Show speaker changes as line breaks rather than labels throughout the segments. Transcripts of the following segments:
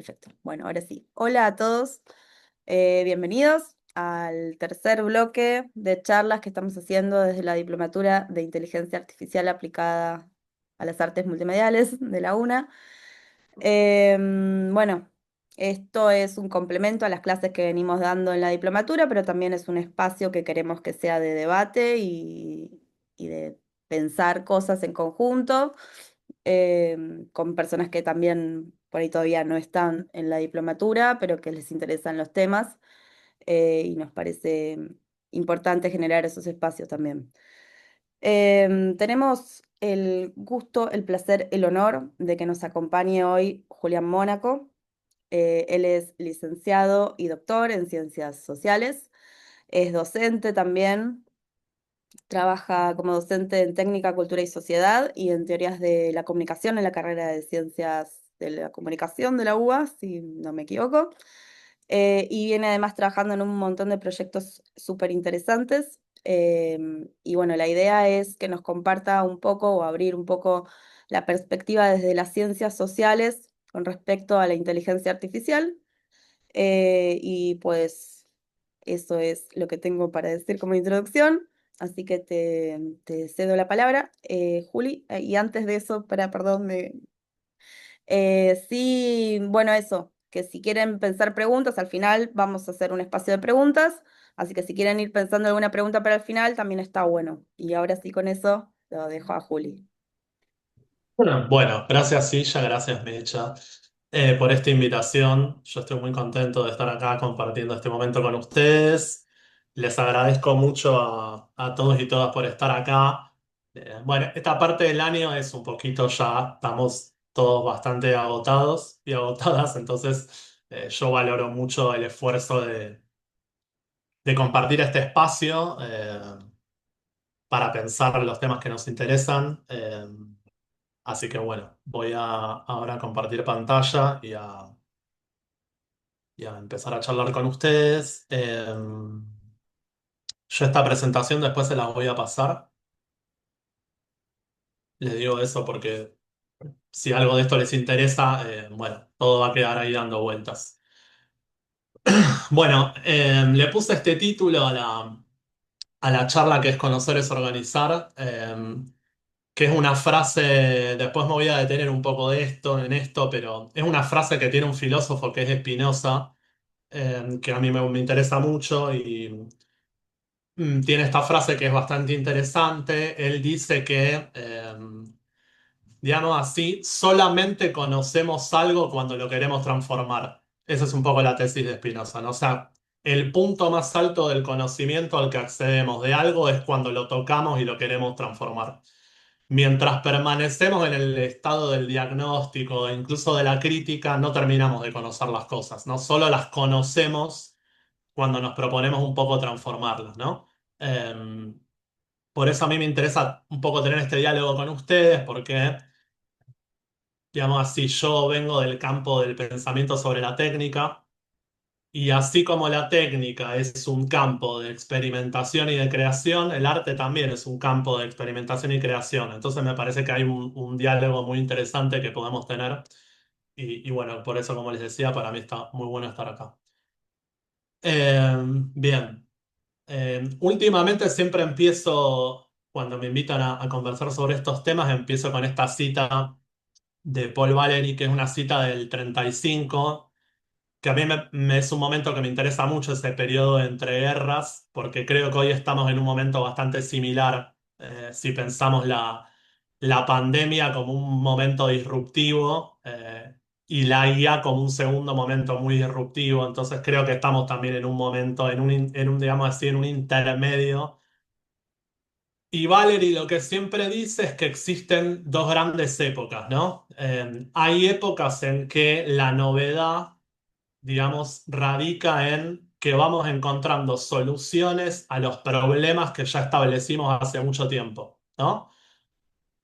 Perfecto. Bueno, ahora sí. Hola a todos. Bienvenidos al tercer bloque de charlas que estamos haciendo desde la Diplomatura de Inteligencia Artificial aplicada a las artes multimediales de la UNA. Bueno, esto es un complemento a las clases que venimos dando en la diplomatura, pero también es un espacio que queremos que sea de debate y de pensar cosas en conjunto con personas que también por ahí todavía no están en la diplomatura, pero que les interesan los temas y nos parece importante generar esos espacios también. Tenemos el gusto, el placer, el honor de que nos acompañe hoy Julián Mónaco. Él es licenciado y doctor en ciencias sociales, es docente también. Trabaja como docente en técnica, cultura y sociedad y en teorías de la comunicación en la carrera de ciencias de la comunicación de la UBA, si no me equivoco. Y viene además trabajando en un montón de proyectos súper interesantes. Y bueno, la idea es que nos comparta un poco o abrir un poco la perspectiva desde las ciencias sociales con respecto a la inteligencia artificial. Y pues eso es lo que tengo para decir como introducción, así que te cedo la palabra, Juli. Y antes de eso, perdón, sí, bueno, eso, que si quieren pensar preguntas, al final vamos a hacer un espacio de preguntas, así que si quieren ir pensando alguna pregunta para el final, también está bueno. Y ahora sí, con eso lo dejo a Juli.
Bueno, gracias Silla, gracias Mecha, por esta invitación. Yo estoy muy contento de estar acá compartiendo este momento con ustedes. Les agradezco mucho a todos y todas por estar acá. Bueno, esta parte del año es un poquito ya, estamos todos bastante agotados y agotadas, entonces yo valoro mucho el esfuerzo de compartir este espacio para pensar los temas que nos interesan. Así que bueno, voy a ahora compartir pantalla y a empezar a charlar con ustedes. Yo esta presentación después se la voy a pasar. Les digo eso porque si algo de esto les interesa, bueno, todo va a quedar ahí dando vueltas. Bueno, le puse este título a la charla que es Conocer es organizar, que es una frase, después me voy a detener un poco en esto, pero es una frase que tiene un filósofo que es Spinoza que a mí me interesa mucho y tiene esta frase que es bastante interesante. Él dice que, digamos así, solamente conocemos algo cuando lo queremos transformar. Esa es un poco la tesis de Spinoza, ¿no? O sea, el punto más alto del conocimiento al que accedemos de algo es cuando lo tocamos y lo queremos transformar. Mientras permanecemos en el estado del diagnóstico e incluso de la crítica, no terminamos de conocer las cosas, ¿no? Solo las conocemos cuando nos proponemos un poco transformarlas, ¿no? Por eso a mí me interesa un poco tener este diálogo con ustedes, porque, digamos así, yo vengo del campo del pensamiento sobre la técnica, y así como la técnica es un campo de experimentación y de creación, el arte también es un campo de experimentación y creación. Entonces me parece que hay un diálogo muy interesante que podemos tener, y bueno, por eso, como les decía, para mí está muy bueno estar acá. Bien. Últimamente siempre empiezo, cuando me invitan a conversar sobre estos temas, empiezo con esta cita de Paul Valéry, que es una cita del 35, que a mí es un momento que me interesa mucho ese periodo entre guerras, porque creo que hoy estamos en un momento bastante similar, si pensamos la pandemia como un momento disruptivo. Y la IA como un segundo momento muy disruptivo. Entonces creo que estamos también en un momento, digamos así, en un intermedio. Y Valery lo que siempre dice es que existen dos grandes épocas, ¿no? Hay épocas en que la novedad, digamos, radica en que vamos encontrando soluciones a los problemas que ya establecimos hace mucho tiempo, ¿no?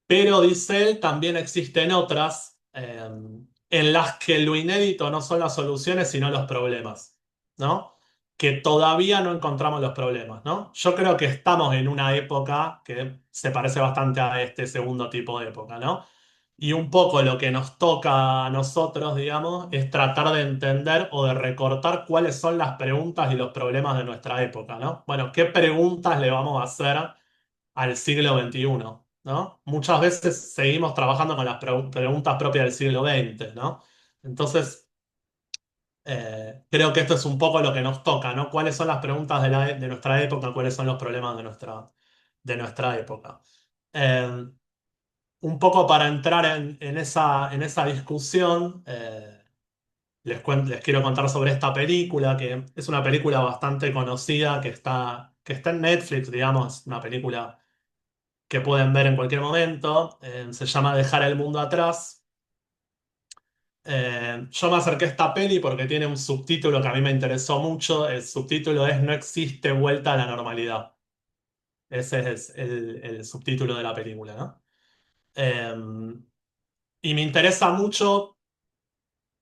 Pero dice él, también existen otras en las que lo inédito no son las soluciones, sino los problemas, ¿no? Que todavía no encontramos los problemas, ¿no? Yo creo que estamos en una época que se parece bastante a este segundo tipo de época, ¿no? Y un poco lo que nos toca a nosotros, digamos, es tratar de entender o de recortar cuáles son las preguntas y los problemas de nuestra época, ¿no? Bueno, ¿qué preguntas le vamos a hacer al siglo XXI, ¿no? Muchas veces seguimos trabajando con las preguntas propias del siglo XX, ¿no? Entonces, creo que esto es un poco lo que nos toca, ¿no? ¿Cuáles son las preguntas de nuestra época? ¿Cuáles son los problemas de nuestra época? Eh, un poco para entrar en esa discusión, les quiero contar sobre esta película, que es una película bastante conocida, que está en Netflix, digamos, una película que pueden ver en cualquier momento. Se llama Dejar el mundo atrás. Yo me acerqué a esta peli porque tiene un subtítulo que a mí me interesó mucho. El subtítulo es No existe vuelta a la normalidad. Ese es el subtítulo de la película, ¿no? Eh, y me interesa mucho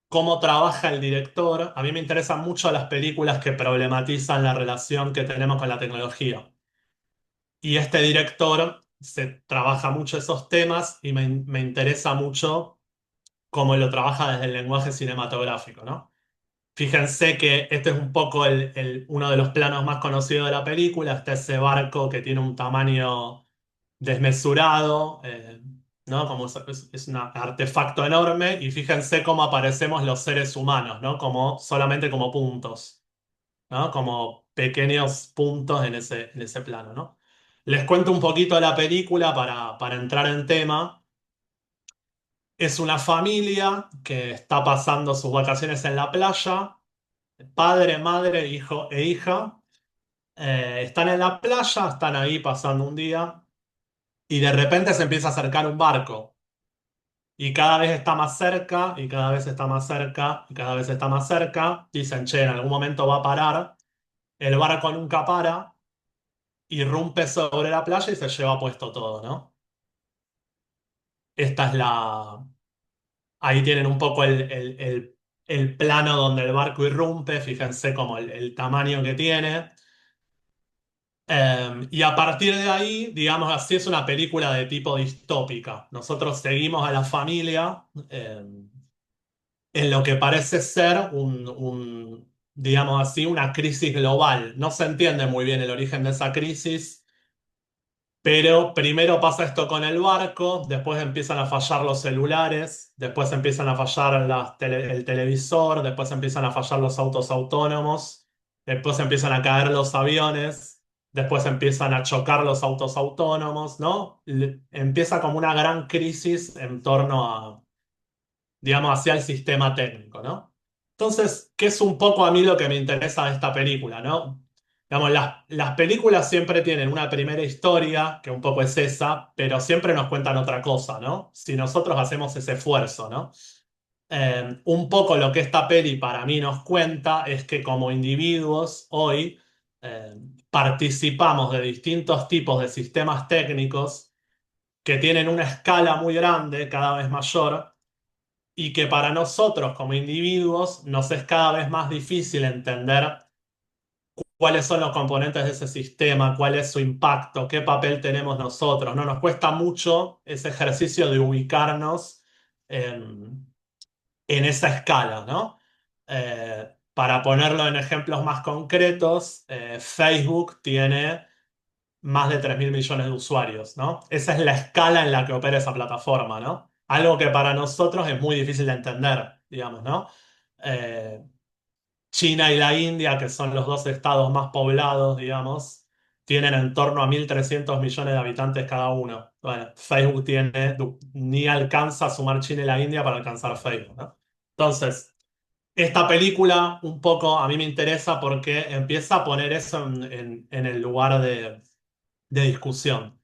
cómo trabaja el director. A mí me interesan mucho las películas que problematizan la relación que tenemos con la tecnología. Y este director se trabaja mucho esos temas y me interesa mucho cómo lo trabaja desde el lenguaje cinematográfico, ¿no? Fíjense que este es un poco uno de los planos más conocidos de la película. Está ese barco que tiene un tamaño desmesurado, ¿no? Como es un artefacto enorme. Y fíjense cómo aparecemos los seres humanos, ¿no? Solamente como puntos, ¿no? Como pequeños puntos en ese plano, ¿no? Les cuento un poquito de la película para entrar en tema. Es una familia que está pasando sus vacaciones en la playa. Padre, madre, hijo e hija. Están en la playa, están ahí pasando un día y de repente se empieza a acercar un barco y cada vez está más cerca y cada vez está más cerca y cada vez está más cerca. Dicen, che, en algún momento va a parar. El barco nunca para, irrumpe sobre la playa y se lleva puesto todo, ¿no? Esta es la... Ahí tienen un poco el plano donde el barco irrumpe, fíjense como el tamaño que tiene. Y a partir de ahí, digamos así, es una película de tipo distópica. Nosotros seguimos a la familia en lo que parece ser digamos así, una crisis global. No se entiende muy bien el origen de esa crisis, pero primero pasa esto con el barco, después empiezan a fallar los celulares, después empiezan a fallar el televisor, después empiezan a fallar los autos autónomos, después empiezan a caer los aviones, después empiezan a chocar los autos autónomos, ¿no? Empieza como una gran crisis en torno a, digamos, hacia el sistema técnico, ¿no? Entonces, ¿qué es un poco a mí lo que me interesa de esta película, ¿no? Digamos, las películas siempre tienen una primera historia, que un poco es esa, pero siempre nos cuentan otra cosa, ¿no? Si nosotros hacemos ese esfuerzo, ¿no? Un poco lo que esta peli para mí nos cuenta es que como individuos hoy eh, participamos de distintos tipos de sistemas técnicos que tienen una escala muy grande, cada vez mayor, y que para nosotros como individuos nos es cada vez más difícil entender cuáles son los componentes de ese sistema, cuál es su impacto, qué papel tenemos nosotros, ¿no? Nos cuesta mucho ese ejercicio de ubicarnos en esa escala, ¿no? Para ponerlo en ejemplos más concretos, Facebook tiene más de 3.000 millones de usuarios, ¿no? Esa es la escala en la que opera esa plataforma, ¿no? Algo que para nosotros es muy difícil de entender, digamos, ¿no? Eh, China y la India, que son los dos estados más poblados, digamos, tienen en torno a 1.300 millones de habitantes cada uno. Bueno, Facebook ni alcanza a sumar China y la India para alcanzar Facebook, ¿no? Entonces, esta película un poco a mí me interesa porque empieza a poner eso en el lugar de discusión.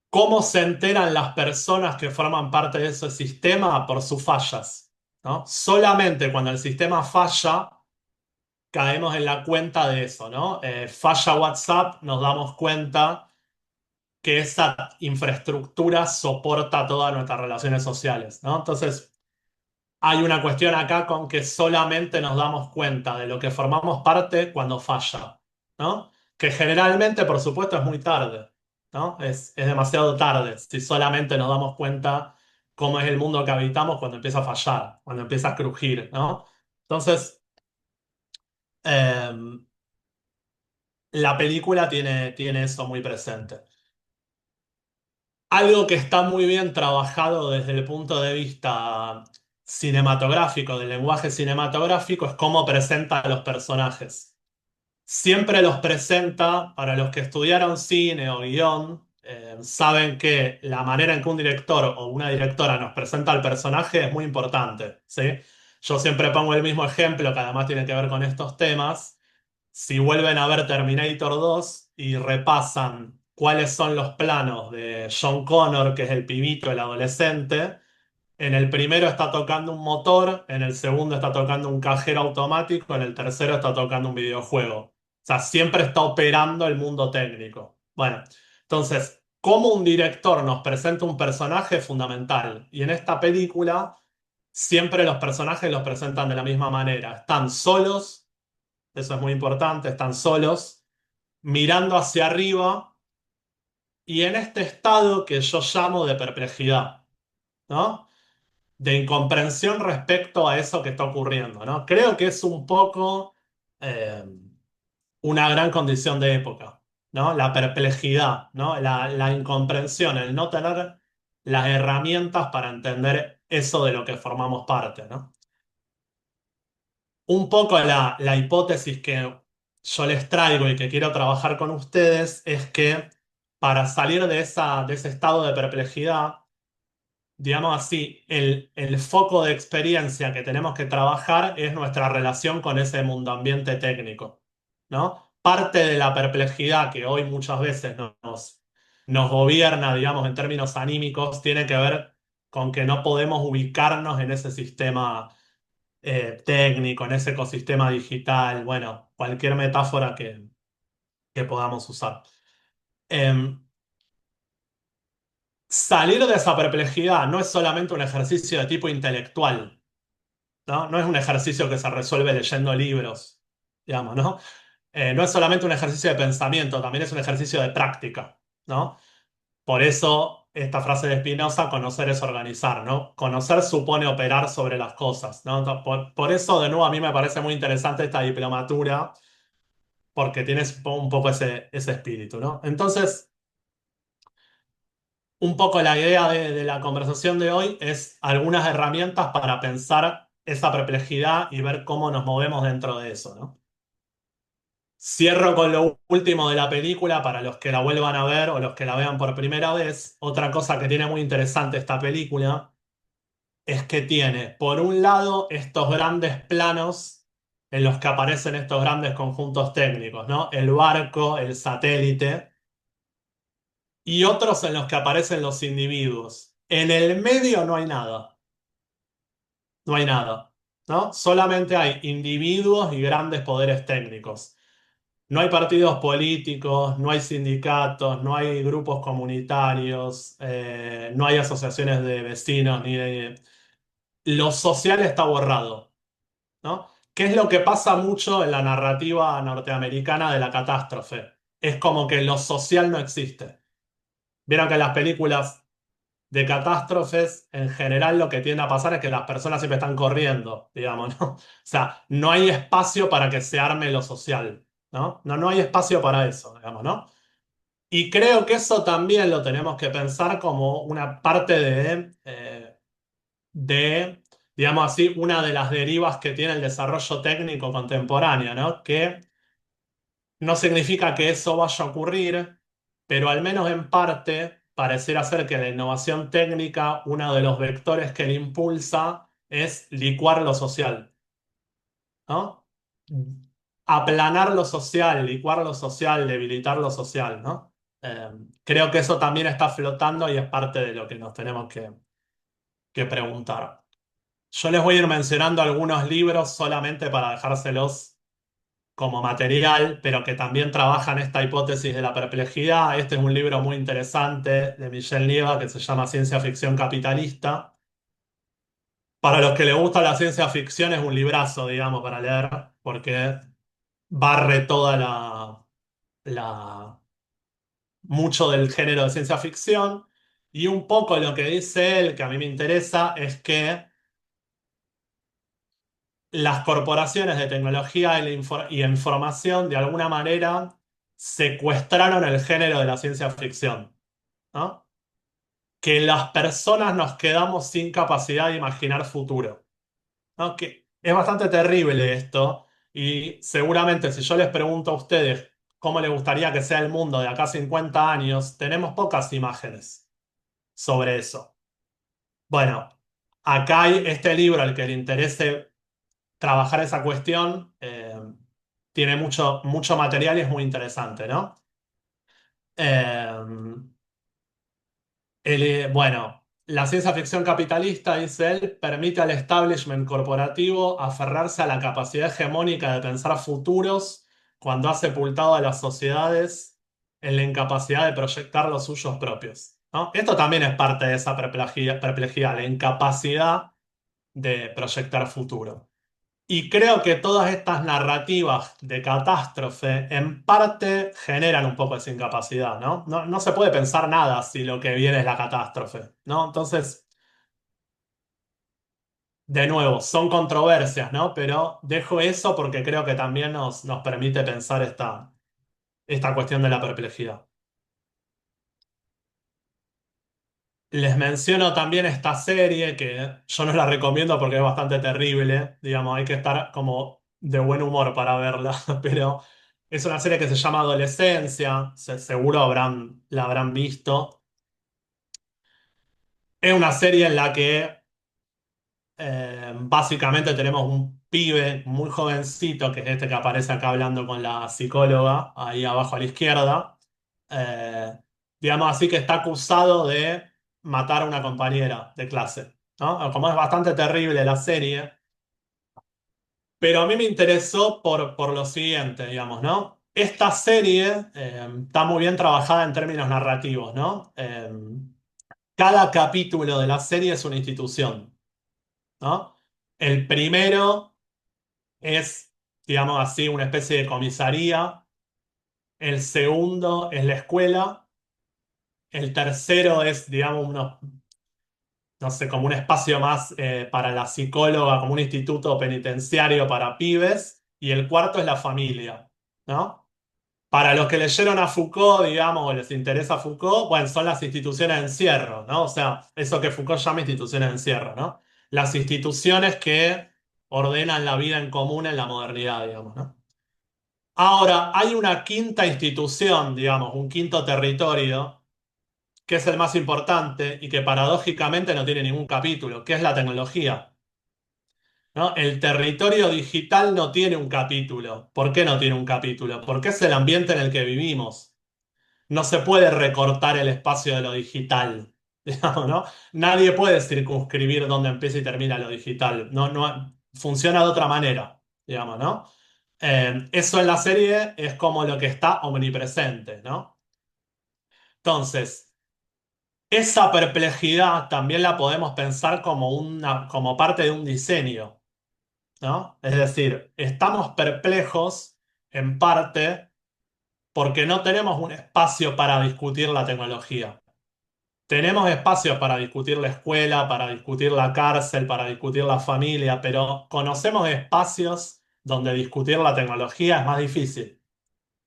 ¿Cómo se enteran las personas que forman parte de ese sistema? Por sus fallas, ¿no? Solamente cuando el sistema falla, caemos en la cuenta de eso, ¿no? Falla WhatsApp, nos damos cuenta que esa infraestructura soporta todas nuestras relaciones sociales, ¿no? Entonces, hay una cuestión acá con que solamente nos damos cuenta de lo que formamos parte cuando falla, ¿no? Que generalmente, por supuesto, es muy tarde, ¿no? Es demasiado tarde si solamente nos damos cuenta cómo es el mundo que habitamos cuando empieza a fallar, cuando empieza a crujir, ¿no? Entonces, eh, la película tiene eso muy presente. Algo que está muy bien trabajado desde el punto de vista cinematográfico, del lenguaje cinematográfico, es cómo presenta a los personajes. Siempre los presenta, para los que estudiaron cine o guión, saben que la manera en que un director o una directora nos presenta al personaje es muy importante, ¿sí? Yo siempre pongo el mismo ejemplo, que además tiene que ver con estos temas. Si vuelven a ver Terminator 2 y repasan cuáles son los planos de John Connor, que es el pibito, el adolescente, en el primero está tocando un motor, en el segundo está tocando un cajero automático, en el tercero está tocando un videojuego. O sea, siempre está operando el mundo técnico. Bueno, entonces, cómo un director nos presenta un personaje es fundamental. Y en esta película, siempre los personajes los presentan de la misma manera. Están solos, eso es muy importante, están solos, mirando hacia arriba y en este estado que yo llamo de perplejidad, ¿no? De incomprensión respecto a eso que está ocurriendo, ¿no? Creo que es un poco eh, una gran condición de época, ¿no? La perplejidad, ¿no? La incomprensión, el no tener las herramientas para entender eso de lo que formamos parte, ¿no? Un poco la hipótesis que yo les traigo y que quiero trabajar con ustedes es que para salir de ese estado de perplejidad, digamos así, el foco de experiencia que tenemos que trabajar es nuestra relación con ese mundo ambiente técnico, ¿no? Parte de la perplejidad que hoy muchas veces nos gobierna, digamos, en términos anímicos, tiene que ver con que no podemos ubicarnos en ese sistema técnico, en ese ecosistema digital, bueno, cualquier metáfora que podamos usar. Em, Salir de esa perplejidad no es solamente un ejercicio de tipo intelectual, ¿no? No es un ejercicio que se resuelve leyendo libros, digamos, ¿no? No es solamente un ejercicio de pensamiento, también es un ejercicio de práctica, ¿no? Por eso esta frase de Spinoza, conocer es organizar, ¿no? Conocer supone operar sobre las cosas, ¿no? Entonces, por eso, de nuevo, a mí me parece muy interesante esta diplomatura, porque tienes un poco ese espíritu, ¿no? Entonces, un poco la idea de la conversación de hoy es algunas herramientas para pensar esa perplejidad y ver cómo nos movemos dentro de eso, ¿no? Cierro con lo último de la película para los que la vuelvan a ver o los que la vean por primera vez. Otra cosa que tiene muy interesante esta película es que tiene, por un lado, estos grandes planos en los que aparecen estos grandes conjuntos técnicos, ¿no? El barco, el satélite, y otros en los que aparecen los individuos. En el medio no hay nada, no hay nada, ¿no? Solamente hay individuos y grandes poderes técnicos. No hay partidos políticos, no hay sindicatos, no hay grupos comunitarios, no hay asociaciones de vecinos, ni de... Lo social está borrado, ¿no? ¿Qué es lo que pasa mucho en la narrativa norteamericana de la catástrofe? Es como que lo social no existe. Vieron que en las películas de catástrofes, en general lo que tiende a pasar es que las personas siempre están corriendo, digamos, ¿no? O sea, no hay espacio para que se arme lo social, ¿no? No hay espacio para eso, digamos, ¿no? Y creo que eso también lo tenemos que pensar como una parte digamos así, una de las derivas que tiene el desarrollo técnico contemporáneo, ¿no? Que no significa que eso vaya a ocurrir, pero al menos en parte pareciera ser que la innovación técnica, uno de los vectores que le impulsa es licuar lo social, ¿no? Aplanar lo social, licuar lo social, debilitar lo social, ¿no? Creo que eso también está flotando y es parte de lo que nos tenemos que preguntar. Yo les voy a ir mencionando algunos libros solamente para dejárselos como material, pero que también trabajan esta hipótesis de la perplejidad. Este es un libro muy interesante de Michel Nieva que se llama Ciencia Ficción Capitalista. Para los que les gusta la ciencia ficción es un librazo, digamos, para leer, porque barre toda mucho del género de ciencia ficción. Y un poco lo que dice él, que a mí me interesa, es que las corporaciones de tecnología y información de alguna manera secuestraron el género de la ciencia ficción, ¿no? Que las personas nos quedamos sin capacidad de imaginar futuro, ¿no? Que es bastante terrible esto y seguramente si yo les pregunto a ustedes cómo les gustaría que sea el mundo de acá a 50 años, tenemos pocas imágenes sobre eso. Bueno, acá hay este libro al que le interese trabajar esa cuestión, tiene mucho material y es muy interesante, ¿no? Eh, bueno, la ciencia ficción capitalista, dice él, permite al establishment corporativo aferrarse a la capacidad hegemónica de pensar futuros cuando ha sepultado a las sociedades en la incapacidad de proyectar los suyos propios, ¿no? Esto también es parte de esa perplejidad, la incapacidad de proyectar futuro. Y creo que todas estas narrativas de catástrofe en parte generan un poco esa incapacidad, ¿no? No se puede pensar nada si lo que viene es la catástrofe, ¿no? Entonces, de nuevo, son controversias, ¿no? Pero dejo eso porque creo que también nos permite pensar esta cuestión de la perplejidad. Les menciono también esta serie que yo no la recomiendo porque es bastante terrible, digamos, hay que estar como de buen humor para verla, pero es una serie que se llama Adolescencia, seguro la habrán visto. Es una serie en la que básicamente tenemos un pibe muy jovencito, que es este que aparece acá hablando con la psicóloga, ahí abajo a la izquierda, eh, digamos así que está acusado de matar a una compañera de clase, ¿no? Como es bastante terrible la serie, pero a mí me interesó por lo siguiente, digamos, ¿no? Esta serie está muy bien trabajada en términos narrativos, ¿no? Cada capítulo de la serie es una institución, ¿no? El primero es, digamos así, una especie de comisaría. El segundo es la escuela. El tercero es, digamos, no sé, como un espacio más para la psicóloga, como un instituto penitenciario para pibes. Y el cuarto es la familia, ¿no? Para los que leyeron a Foucault, digamos, o les interesa Foucault, bueno, son las instituciones de encierro, ¿no? O sea, eso que Foucault llama instituciones de encierro, ¿no? Las instituciones que ordenan la vida en común en la modernidad, digamos, ¿no? Ahora, hay una quinta institución, digamos, un quinto territorio, que es el más importante y que paradójicamente no tiene ningún capítulo, que es la tecnología, ¿no? El territorio digital no tiene un capítulo. ¿Por qué no tiene un capítulo? Porque es el ambiente en el que vivimos. No se puede recortar el espacio de lo digital, digamos, ¿no? Nadie puede circunscribir dónde empieza y termina lo digital. No, funciona de otra manera, digamos, ¿no? Eso en la serie es como lo que está omnipresente, ¿no? Entonces, esa perplejidad también la podemos pensar como parte de un diseño, ¿no? Es decir, estamos perplejos en parte porque no tenemos un espacio para discutir la tecnología. Tenemos espacios para discutir la escuela, para discutir la cárcel, para discutir la familia, pero conocemos espacios donde discutir la tecnología es más difícil,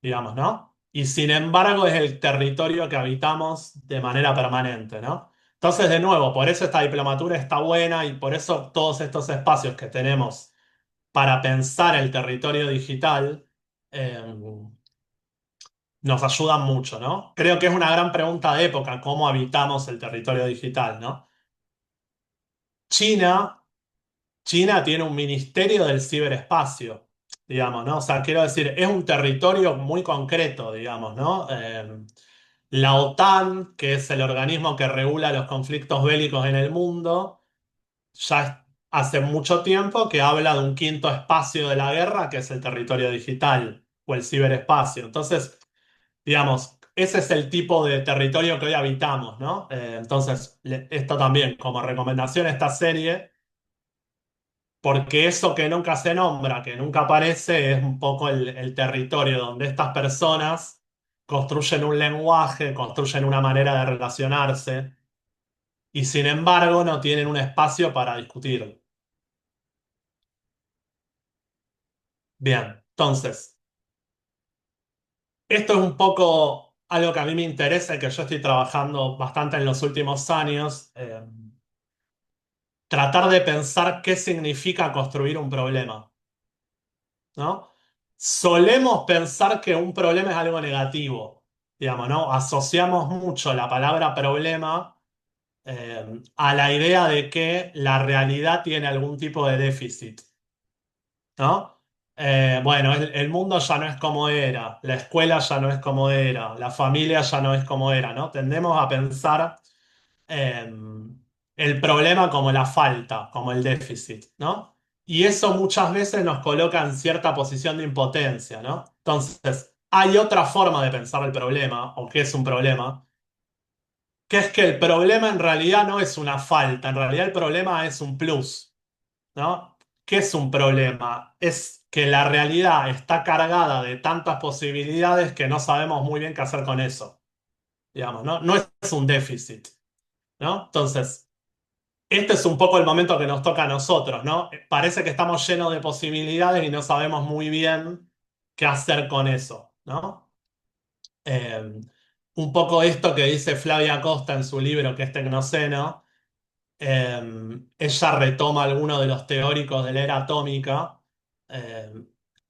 digamos, ¿no? Y sin embargo es el territorio que habitamos de manera permanente, ¿no? Entonces, de nuevo, por eso esta diplomatura está buena y por eso todos estos espacios que tenemos para pensar el territorio digital eh, nos ayudan mucho, ¿no? Creo que es una gran pregunta de época, cómo habitamos el territorio digital, ¿no? China, China tiene un ministerio del ciberespacio, digamos, ¿no? O sea, quiero decir, es un territorio muy concreto, digamos, ¿no? La OTAN, que es el organismo que regula los conflictos bélicos en el mundo, hace mucho tiempo que habla de un quinto espacio de la guerra, que es el territorio digital o el ciberespacio. Entonces, digamos, ese es el tipo de territorio que hoy habitamos, ¿no? Entonces, esto también, como recomendación a esta serie, porque eso que nunca se nombra, que nunca aparece, es un poco el territorio donde estas personas construyen un lenguaje, construyen una manera de relacionarse. y sin embargo no tienen un espacio para discutirlo. Bien, entonces, esto es un poco algo que a mí me interesa y que yo estoy trabajando bastante en los últimos años. Tratar de pensar qué significa construir un problema, ¿no? Solemos pensar que un problema es algo negativo, digamos, ¿no? Asociamos mucho la palabra problema a la idea de que la realidad tiene algún tipo de déficit, ¿no? Bueno, el mundo ya no es como era, la escuela ya no es como era, la familia ya no es como era, ¿no? Tendemos a pensar eh, el problema como la falta, como el déficit, ¿no? Y eso muchas veces nos coloca en cierta posición de impotencia, ¿no? Entonces, hay otra forma de pensar el problema, o qué es un problema, que es que el problema en realidad no es una falta, en realidad el problema es un plus, ¿no? ¿Qué es un problema? Es que la realidad está cargada de tantas posibilidades que no sabemos muy bien qué hacer con eso, digamos, ¿no? No es un déficit, ¿no? Entonces, este es un poco el momento que nos toca a nosotros, ¿no? Parece que estamos llenos de posibilidades y no sabemos muy bien qué hacer con eso, ¿no? Eh, un poco esto que dice Flavia Costa en su libro, que es Tecnoceno, ella retoma algunos de los teóricos de la era atómica, eh,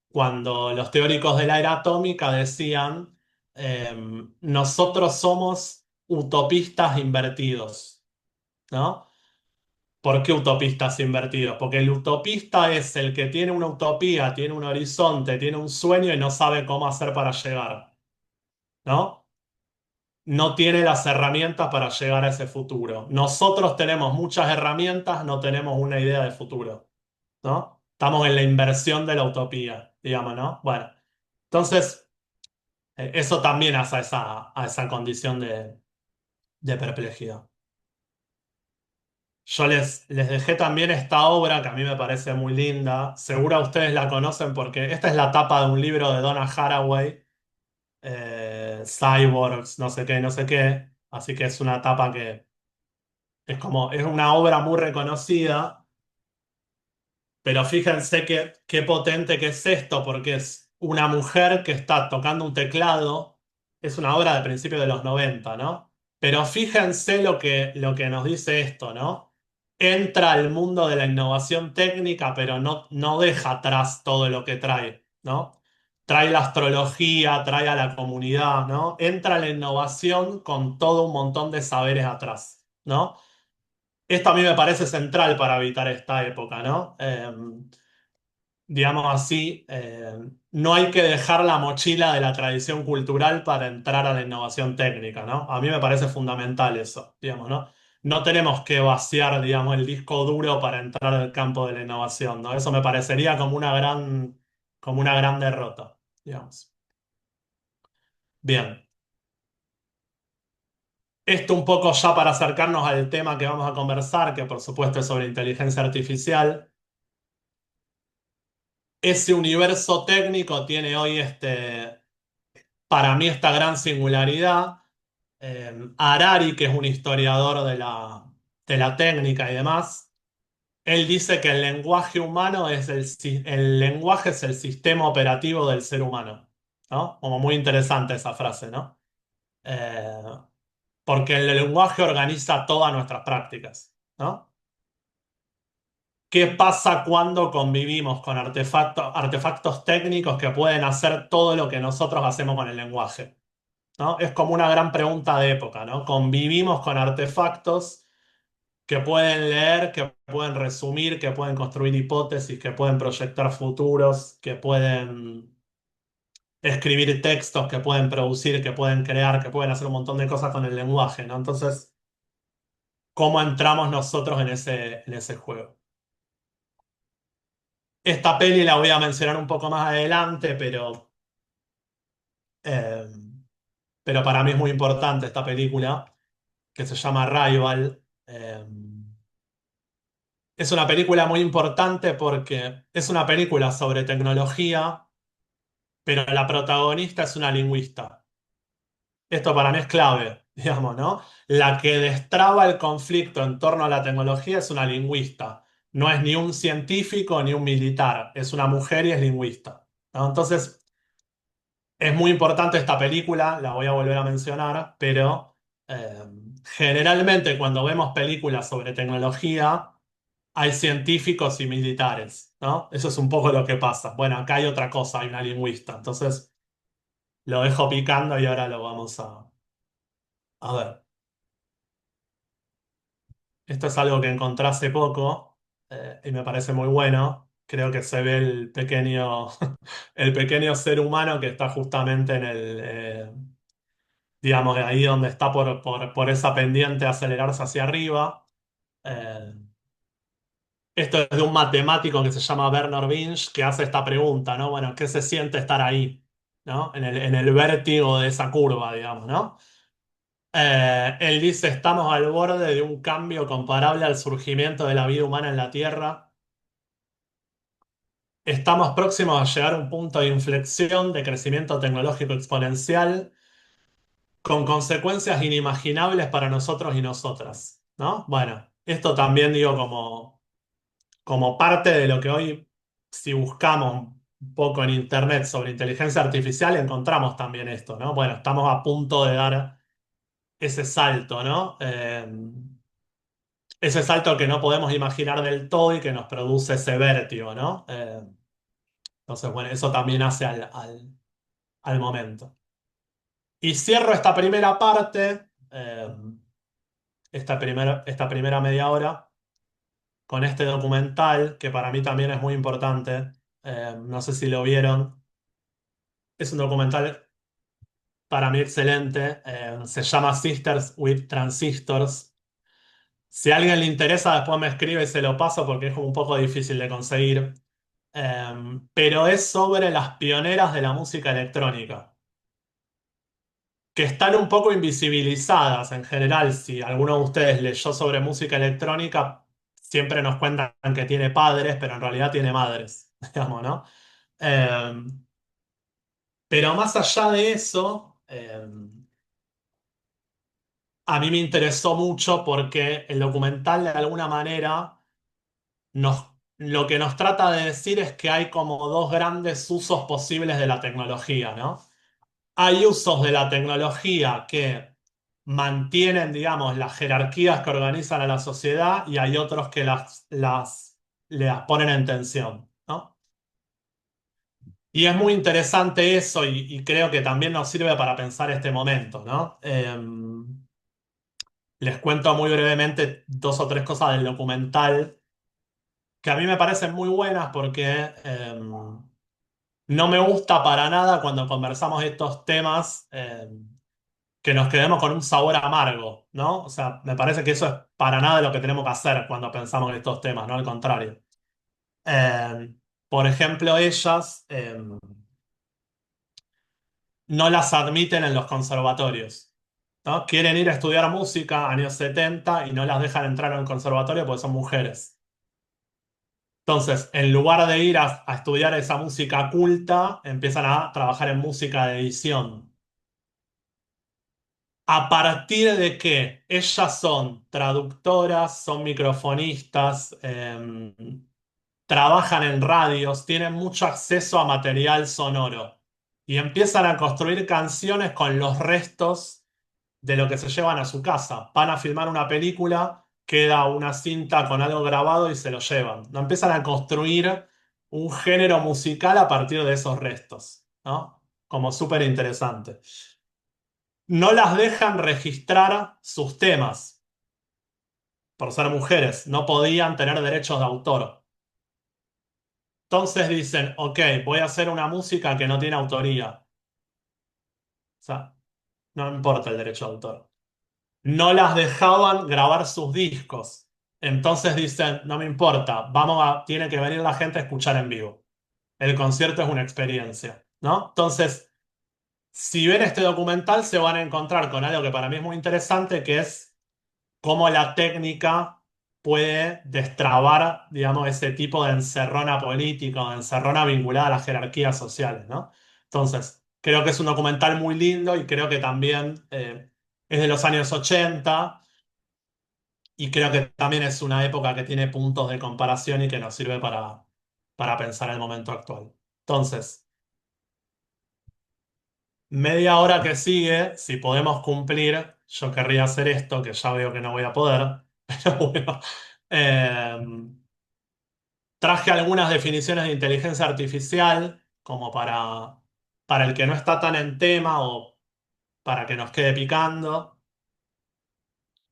cuando los teóricos de la era atómica decían, eh, nosotros somos utopistas invertidos, ¿no? ¿Por qué utopistas invertidos? Porque el utopista es el que tiene una utopía, tiene un horizonte, tiene un sueño y no sabe cómo hacer para llegar, ¿no? No tiene las herramientas para llegar a ese futuro. Nosotros tenemos muchas herramientas, no tenemos una idea de futuro, ¿no? Estamos en la inversión de la utopía, digamos, ¿no? Bueno, entonces, eso también hace a esa condición de perplejidad. Yo les dejé también esta obra que a mí me parece muy linda. Seguro ustedes la conocen porque esta es la tapa de un libro de Donna Haraway, Cyborgs, no sé qué, no sé qué. Así que es una tapa que es como, es una obra muy reconocida. Pero fíjense qué potente que es esto, porque es una mujer que está tocando un teclado. Es una obra de principios de los 90, ¿no? Pero fíjense lo que nos dice esto, ¿no? Entra al mundo de la innovación técnica, pero no deja atrás todo lo que trae, ¿no? Trae la astrología, trae a la comunidad, ¿no? Entra a la innovación con todo un montón de saberes atrás, ¿no? Esto a mí me parece central para evitar esta época, ¿no? Digamos así, no hay que dejar la mochila de la tradición cultural para entrar a la innovación técnica, ¿no? A mí me parece fundamental eso, digamos, ¿no? No tenemos que vaciar, digamos, el disco duro para entrar al campo de la innovación, ¿no? Eso me parecería como una gran derrota, digamos. Bien, esto un poco ya para acercarnos al tema que vamos a conversar, que por supuesto es sobre inteligencia artificial. Ese universo técnico tiene hoy para mí esta gran singularidad. Harari, que es un historiador de la técnica y demás, él dice que el lenguaje humano es el lenguaje es el sistema operativo del ser humano, ¿no? Como muy interesante esa frase, ¿no? Eh, porque el lenguaje organiza todas nuestras prácticas, ¿no? ¿Qué pasa cuando convivimos con artefactos técnicos que pueden hacer todo lo que nosotros hacemos con el lenguaje? ¿No? Es como una gran pregunta de época, ¿no? Convivimos con artefactos que pueden leer, que pueden resumir, que pueden construir hipótesis, que pueden proyectar futuros, que pueden escribir textos, que pueden producir, que pueden crear, que pueden hacer un montón de cosas con el lenguaje, ¿no? Entonces, ¿cómo entramos nosotros en ese juego? Esta peli la voy a mencionar un poco más adelante, eh, pero para mí es muy importante esta película, que se llama Rival. Es una película muy importante porque es una película sobre tecnología, pero la protagonista es una lingüista. Esto para mí es clave. digamos, ¿no? La que destraba el conflicto en torno a la tecnología es una lingüista. No es ni un científico ni un militar, es una mujer y es lingüista, ¿no? Entonces, es muy importante esta película, la voy a volver a mencionar, pero eh, generalmente cuando vemos películas sobre tecnología, hay científicos y militares, ¿no? Eso es un poco lo que pasa. Bueno, acá hay otra cosa, hay una lingüista. Entonces, lo dejo picando y ahora lo vamos a ver. Esto es algo que encontré hace poco y me parece muy bueno. Creo que se ve el pequeño, el pequeño ser humano que está justamente en digamos, ahí donde está por esa pendiente acelerarse hacia arriba. Eh, Esto es de un matemático que se llama Bernard Vinge, que hace esta pregunta, ¿no? Bueno, ¿qué se siente estar ahí, ¿no? En el vértigo de esa curva, digamos, ¿no? Él dice, estamos al borde de un cambio comparable al surgimiento de la vida humana en la Tierra. Estamos próximos a llegar a un punto de inflexión de crecimiento tecnológico exponencial con consecuencias inimaginables para nosotros y nosotras, ¿no? Bueno, esto también digo como parte de lo que hoy, si buscamos un poco en Internet sobre inteligencia artificial, encontramos también esto, ¿no? Bueno, estamos a punto de dar ese salto, ¿no? Ese salto que no podemos imaginar del todo y que nos produce ese vértigo, ¿no? Entonces, bueno, eso también hace al momento. Y cierro esta primera parte, esta primera media hora, con este documental que para mí también es muy importante. No sé si lo vieron. Es un documental para mí excelente. Se llama Sisters with Transistors. Si a alguien le interesa, después me escribe y se lo paso porque es un poco difícil de conseguir. Pero es sobre las pioneras de la música electrónica, que están un poco invisibilizadas en general. Si alguno de ustedes leyó sobre música electrónica, siempre nos cuentan que tiene padres, pero en realidad tiene madres, digamos, ¿no? Eh, pero más allá de eso, a mí me interesó mucho porque el documental de alguna manera lo que nos trata de decir es que hay como dos grandes usos posibles de la tecnología, ¿no? Hay usos de la tecnología que mantienen, digamos, las jerarquías que organizan a la sociedad y hay otros que las ponen en tensión, ¿no? Y es muy interesante eso y creo que también nos sirve para pensar este momento, ¿no? Les cuento muy brevemente dos o tres cosas del documental que a mí me parecen muy buenas porque no me gusta para nada cuando conversamos estos temas que nos quedemos con un sabor amargo, ¿no? O sea, me parece que eso es para nada lo que tenemos que hacer cuando pensamos en estos temas, ¿no? Al contrario. Eh, por ejemplo, ellas no las admiten en los conservatorios, ¿no? Quieren ir a estudiar música años 70 y no las dejan entrar a un conservatorio porque son mujeres. Entonces, en lugar de ir a estudiar esa música culta, empiezan a trabajar en música de edición. A partir de que ellas son traductoras, son microfonistas, trabajan en radios, tienen mucho acceso a material sonoro y empiezan a construir canciones con los restos de lo que se llevan a su casa. Van a filmar una película, queda una cinta con algo grabado y se lo llevan. No empiezan a construir un género musical a partir de esos restos, ¿no? Como súper interesante. No las dejan registrar sus temas por ser mujeres, no podían tener derechos de autor. Entonces dicen, ok, voy a hacer una música que no tiene autoría. O sea, no importa el derecho de autor. No las dejaban grabar sus discos. Entonces dicen, no me importa, tiene que venir la gente a escuchar en vivo. El concierto es una experiencia, ¿no? Entonces, si ven este documental, se van a encontrar con algo que para mí es muy interesante, que es cómo la técnica puede destrabar, digamos, ese tipo de encerrona política, de encerrona vinculada a las jerarquías sociales, ¿no? Entonces, creo que es un documental muy lindo y creo que también es de los años 80 y creo que también es una época que tiene puntos de comparación y que nos sirve para pensar el momento actual. Entonces, media hora que sigue, si podemos cumplir, yo querría hacer esto, que ya veo que no voy a poder, pero bueno. Eh, Traje algunas definiciones de inteligencia artificial como para el que no está tan en tema o para que nos quede picando.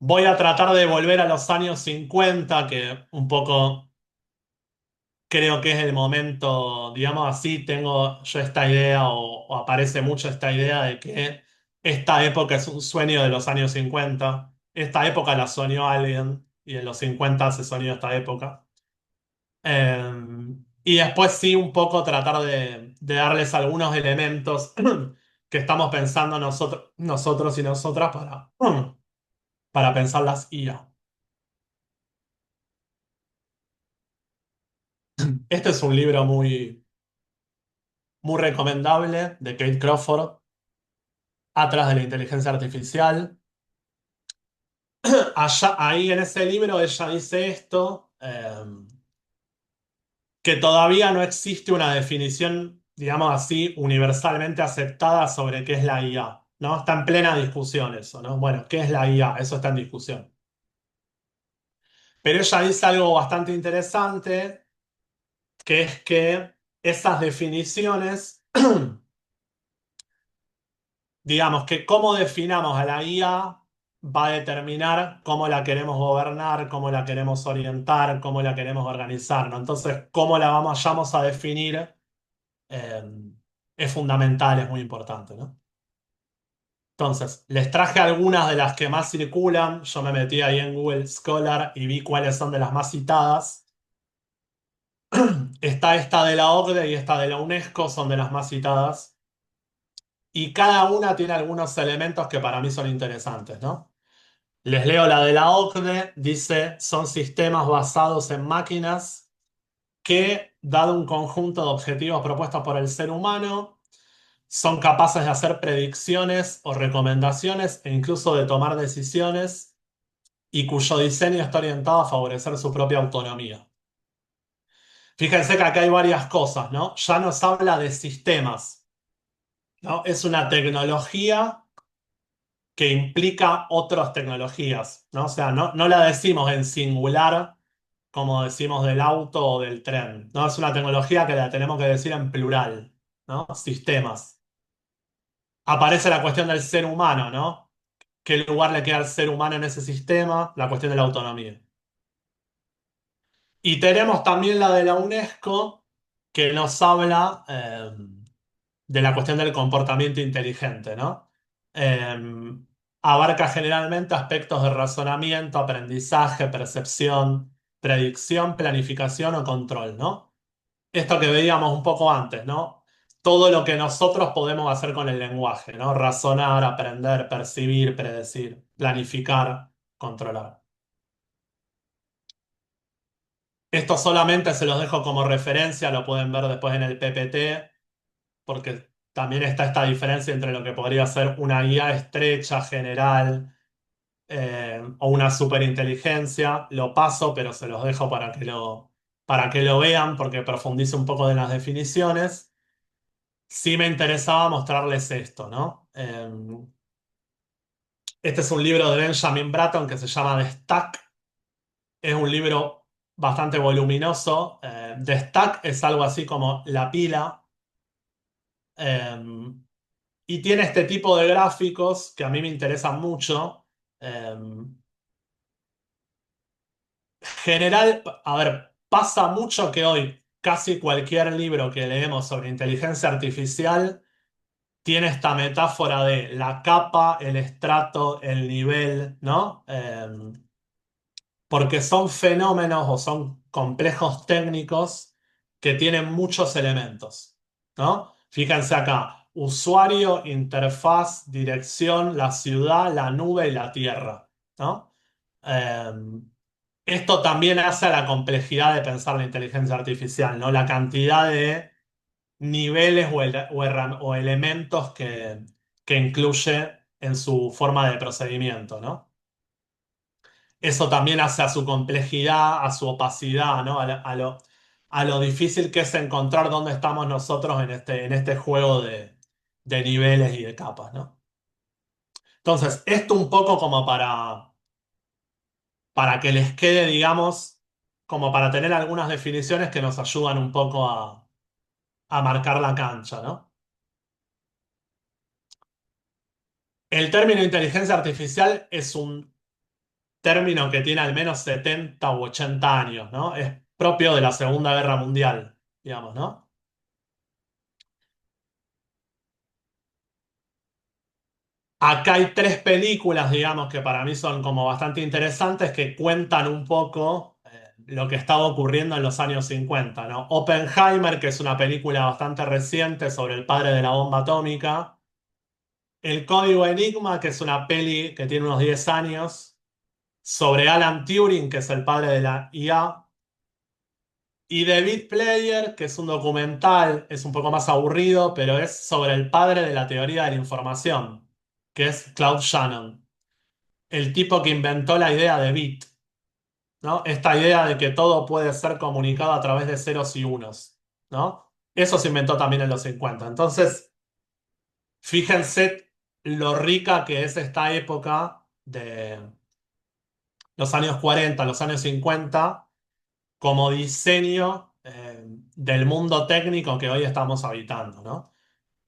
Voy a tratar de volver a los años 50, que un poco creo que es el momento, digamos así, tengo yo esta idea o aparece mucho esta idea de que esta época es un sueño de los años 50. Esta época la soñó alguien y en los 50 se soñó esta época. Y después sí, un poco tratar de darles algunos elementos que estamos pensando nosotros y nosotras para pensar las IA. Este es un libro muy recomendable de Kate Crawford, Atrás de la inteligencia artificial. Allá, ahí en ese libro ella dice esto. Que todavía no existe una definición, digamos así, universalmente aceptada sobre qué es la IA, ¿no? Está en plena discusión eso, ¿no? Bueno, ¿qué es la IA? Eso está en discusión. Pero ella dice algo bastante interesante, que es que esas definiciones, digamos que cómo definamos a la IA va a determinar cómo la queremos gobernar, cómo la queremos orientar, cómo la queremos organizar, ¿no? Entonces, cómo la vamos a definir eh, es fundamental, es muy importante, ¿no? Entonces, les traje algunas de las que más circulan. Yo me metí ahí en Google Scholar y vi cuáles son de las más citadas. Está esta de la OCDE y esta de la UNESCO, son de las más citadas. Y cada una tiene algunos elementos que para mí son interesantes, ¿no? Les leo la de la OCDE. Dice, son sistemas basados en máquinas que, dado un conjunto de objetivos propuestos por el ser humano, son capaces de hacer predicciones o recomendaciones e incluso de tomar decisiones y cuyo diseño está orientado a favorecer su propia autonomía. Fíjense que acá hay varias cosas, ¿no? Ya nos habla de sistemas, ¿no? Es una tecnología que implica otras tecnologías, ¿no? O sea, no la decimos en singular como decimos del auto o del tren, ¿no? Es una tecnología que la tenemos que decir en plural, ¿no? Sistemas. Aparece la cuestión del ser humano, ¿no? ¿Qué lugar le queda al ser humano en ese sistema? La cuestión de la autonomía. Y tenemos también la de la UNESCO, que nos habla de la cuestión del comportamiento inteligente, ¿no? Eh, Abarca generalmente aspectos de razonamiento, aprendizaje, percepción, predicción, planificación o control, ¿no? Esto que veíamos un poco antes, ¿no? Todo lo que nosotros podemos hacer con el lenguaje, ¿no? Razonar, aprender, percibir, predecir, planificar, controlar. Esto solamente se los dejo como referencia, lo pueden ver después en el PPT, porque también está esta diferencia entre lo que podría ser una guía estrecha, general, o una superinteligencia. Lo paso, pero se los dejo para que lo vean, porque profundice un poco de las definiciones. Sí me interesaba mostrarles esto, ¿no? Este es un libro de Benjamin Bratton que se llama The Stack. Es un libro bastante voluminoso. The Stack es algo así como la pila. eh, y tiene este tipo de gráficos que a mí me interesan mucho. Eh, General, a ver, pasa mucho que hoy casi cualquier libro que leemos sobre inteligencia artificial tiene esta metáfora de la capa, el estrato, el nivel, ¿no? Porque son fenómenos o son complejos técnicos que tienen muchos elementos, ¿no? Fíjense acá, usuario, interfaz, dirección, la ciudad, la nube y la tierra, ¿no? Eh, Esto también hace a la complejidad de pensar la inteligencia artificial, ¿no? La cantidad de niveles o elementos que incluye en su forma de procedimiento, ¿no? Eso también hace a su complejidad, a su opacidad, ¿no? A lo difícil que es encontrar dónde estamos nosotros en este juego de niveles y de capas, ¿no? Entonces, esto un poco como para que les quede, digamos, como para tener algunas definiciones que nos ayudan un poco a marcar la cancha, ¿no? El término inteligencia artificial es un término que tiene al menos 70 u 80 años, ¿no? Es propio de la Segunda Guerra Mundial, digamos, ¿no? Acá hay tres películas, digamos, que para mí son como bastante interesantes, que cuentan un poco lo que estaba ocurriendo en los años 50, ¿no? Oppenheimer, que es una película bastante reciente sobre el padre de la bomba atómica. El Código Enigma, que es una peli que tiene unos 10 años, sobre Alan Turing, que es el padre de la IA. Y The Bit Player, que es un documental, es un poco más aburrido, pero es sobre el padre de la teoría de la información, que es Claude Shannon, el tipo que inventó la idea de bit, ¿no? Esta idea de que todo puede ser comunicado a través de ceros y unos, ¿no? Eso se inventó también en los 50. Entonces, fíjense lo rica que es esta época de los años 40, los años 50, como diseño del mundo técnico que hoy estamos habitando, ¿no?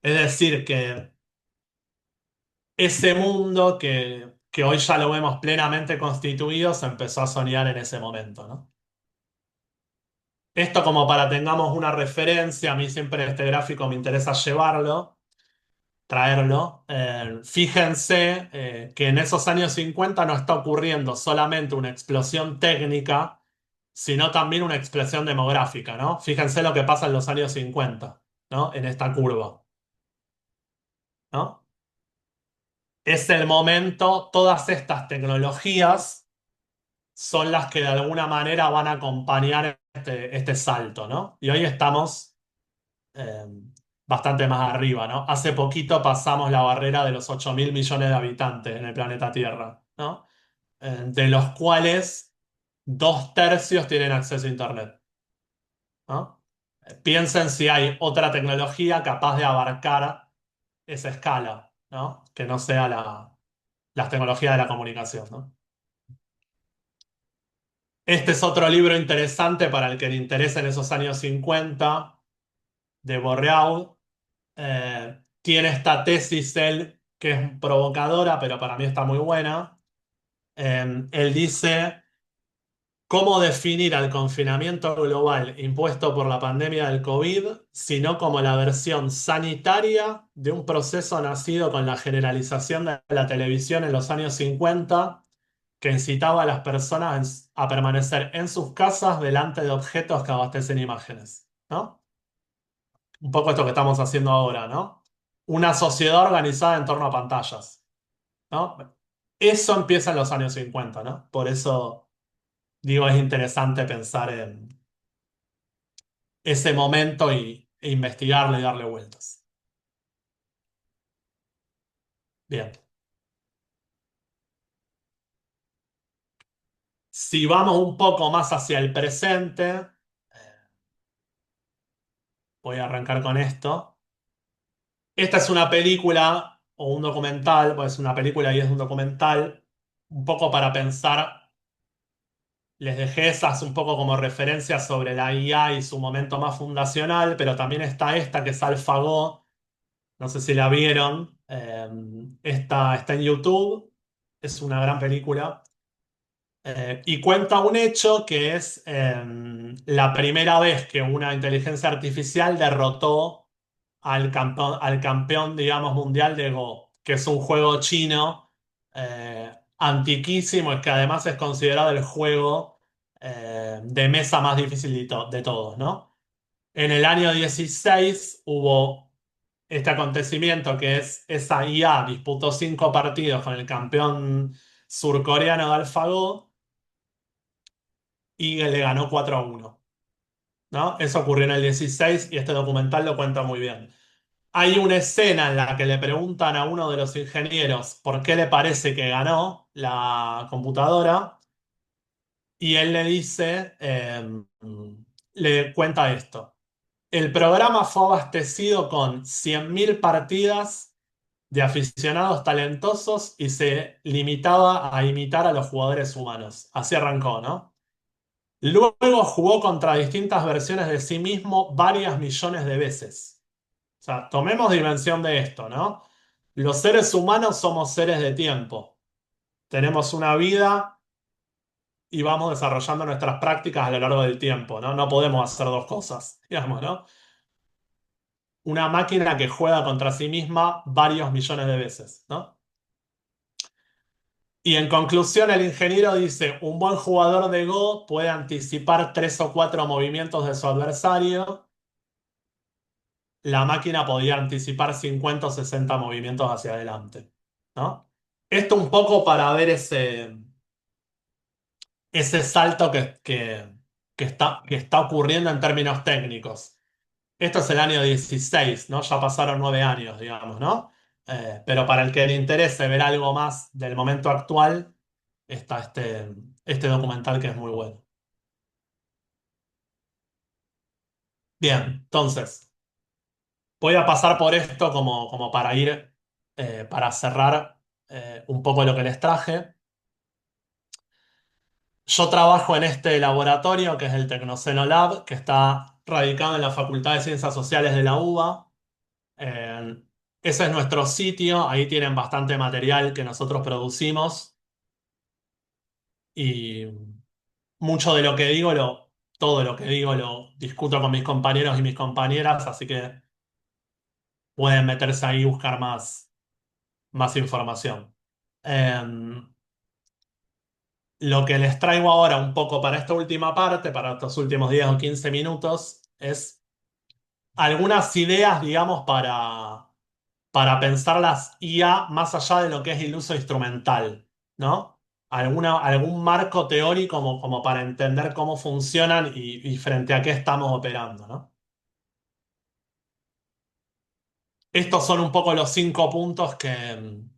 Es decir, que ese mundo que hoy ya lo vemos plenamente constituido se empezó a soñar en ese momento, ¿no? Esto como para tengamos una referencia, a mí siempre este gráfico me interesa llevarlo, traerlo. Fíjense que en esos años 50 no está ocurriendo solamente una explosión técnica, sino también una explosión demográfica, ¿no? Fíjense lo que pasa en los años 50, ¿no? En esta curva, ¿no? Es el momento, todas estas tecnologías son las que de alguna manera van a acompañar este salto, ¿no? Y hoy estamos eh, bastante más arriba, ¿no? Hace poquito pasamos la barrera de los 8.000 millones de habitantes en el planeta Tierra, ¿no? De los cuales 2/3 tienen acceso a Internet, ¿no? Piensen si hay otra tecnología capaz de abarcar esa escala, ¿no? Que no sea las tecnologías de la comunicación, ¿no? Este es otro libro interesante para el que le interese en esos años 50 de Borreau. Tiene esta tesis él que es provocadora, pero para mí está muy buena. Él dice cómo definir al confinamiento global impuesto por la pandemia del COVID, sino como la versión sanitaria de un proceso nacido con la generalización de la televisión en los años 50, que incitaba a las personas a permanecer en sus casas delante de objetos que abastecen imágenes, ¿no? Un poco esto que estamos haciendo ahora, ¿no? Una sociedad organizada en torno a pantallas, ¿no? Eso empieza en los años 50, ¿no? Por eso digo, es interesante pensar en ese momento e investigarlo y darle vueltas. Bien. Si vamos un poco más hacia el presente, voy a arrancar con esto. Esta es una película o un documental, pues es una película y es un documental, un poco para pensar. Les dejé esas un poco como referencias sobre la IA y su momento más fundacional, pero también está esta que es AlphaGo, no sé si la vieron, esta está en YouTube, es una gran película, y cuenta un hecho que es la primera vez que una inteligencia artificial derrotó al campeón, digamos, mundial de Go, que es un juego chino antiquísimo y que además es considerado el juego de mesa más difícil de todos, ¿no? En el año 16 hubo este acontecimiento que es esa IA disputó 5 partidos con el campeón surcoreano de AlphaGo y le ganó 4-1, ¿no? Eso ocurrió en el 16 y este documental lo cuenta muy bien. Hay una escena en la que le preguntan a uno de los ingenieros por qué le parece que ganó la computadora y él le dice, le cuenta esto. El programa fue abastecido con 100.000 partidas de aficionados talentosos y se limitaba a imitar a los jugadores humanos. Así arrancó, ¿no? Luego jugó contra distintas versiones de sí mismo varias millones de veces. O sea, tomemos dimensión de esto, ¿no? Los seres humanos somos seres de tiempo. Tenemos una vida y vamos desarrollando nuestras prácticas a lo largo del tiempo, ¿no? No podemos hacer dos cosas, digamos, ¿no? Una máquina que juega contra sí misma varios millones de veces, ¿no? Y en conclusión, el ingeniero dice, un buen jugador de Go puede anticipar tres o cuatro movimientos de su adversario. La máquina podía anticipar 50 o 60 movimientos hacia adelante, ¿no? Esto un poco para ver ese salto que está ocurriendo en términos técnicos. Esto es el año 16, ¿no? Ya pasaron 9 años, digamos, ¿no? Pero para el que le interese ver algo más del momento actual, está este documental que es muy bueno. Bien, entonces, voy a pasar por esto como para ir, para cerrar un poco lo que les traje. Yo trabajo en este laboratorio que es el Tecnoceno Lab, que está radicado en la Facultad de Ciencias Sociales de la UBA. Eh, Ese es nuestro sitio, ahí tienen bastante material que nosotros producimos y mucho de lo que digo, todo lo que digo lo discuto con mis compañeros y mis compañeras, así que pueden meterse ahí y buscar más información. Eh, lo que les traigo ahora un poco para esta última parte, para estos últimos 10 o 15 minutos, es algunas ideas, digamos, para pensar las IA más allá de lo que es el uso instrumental, ¿no? Algún marco teórico como para entender cómo funcionan y frente a qué estamos operando, ¿no? Estos son un poco los 5 puntos que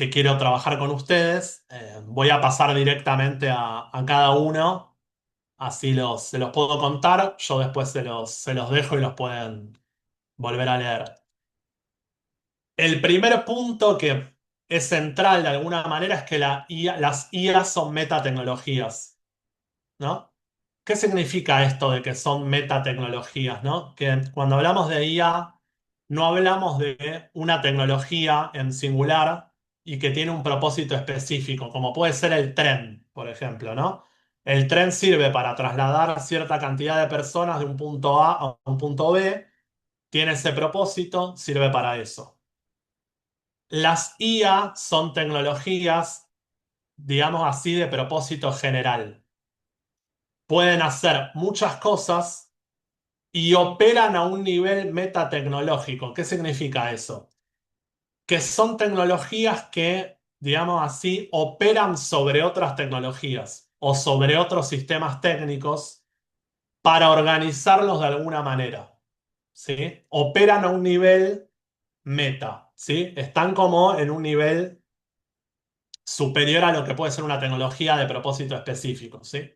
quiero trabajar con ustedes. Voy a pasar directamente a cada uno, así se los puedo contar. Yo después se los dejo y los pueden volver a leer. El primer punto que es central de alguna manera es que las IA son metatecnologías, ¿no? ¿Qué significa esto de que son metatecnologías, ¿no? Que cuando hablamos de IA no hablamos de una tecnología en singular y que tiene un propósito específico, como puede ser el tren, por ejemplo, ¿no? El tren sirve para trasladar cierta cantidad de personas de un punto A a un punto B, tiene ese propósito, sirve para eso. Las IA son tecnologías, digamos así, de propósito general. Pueden hacer muchas cosas y operan a un nivel metatecnológico. ¿Qué significa eso? Que son tecnologías que, digamos así, operan sobre otras tecnologías o sobre otros sistemas técnicos para organizarlos de alguna manera, ¿sí? Operan a un nivel meta, ¿sí? Están como en un nivel superior a lo que puede ser una tecnología de propósito específico, ¿sí?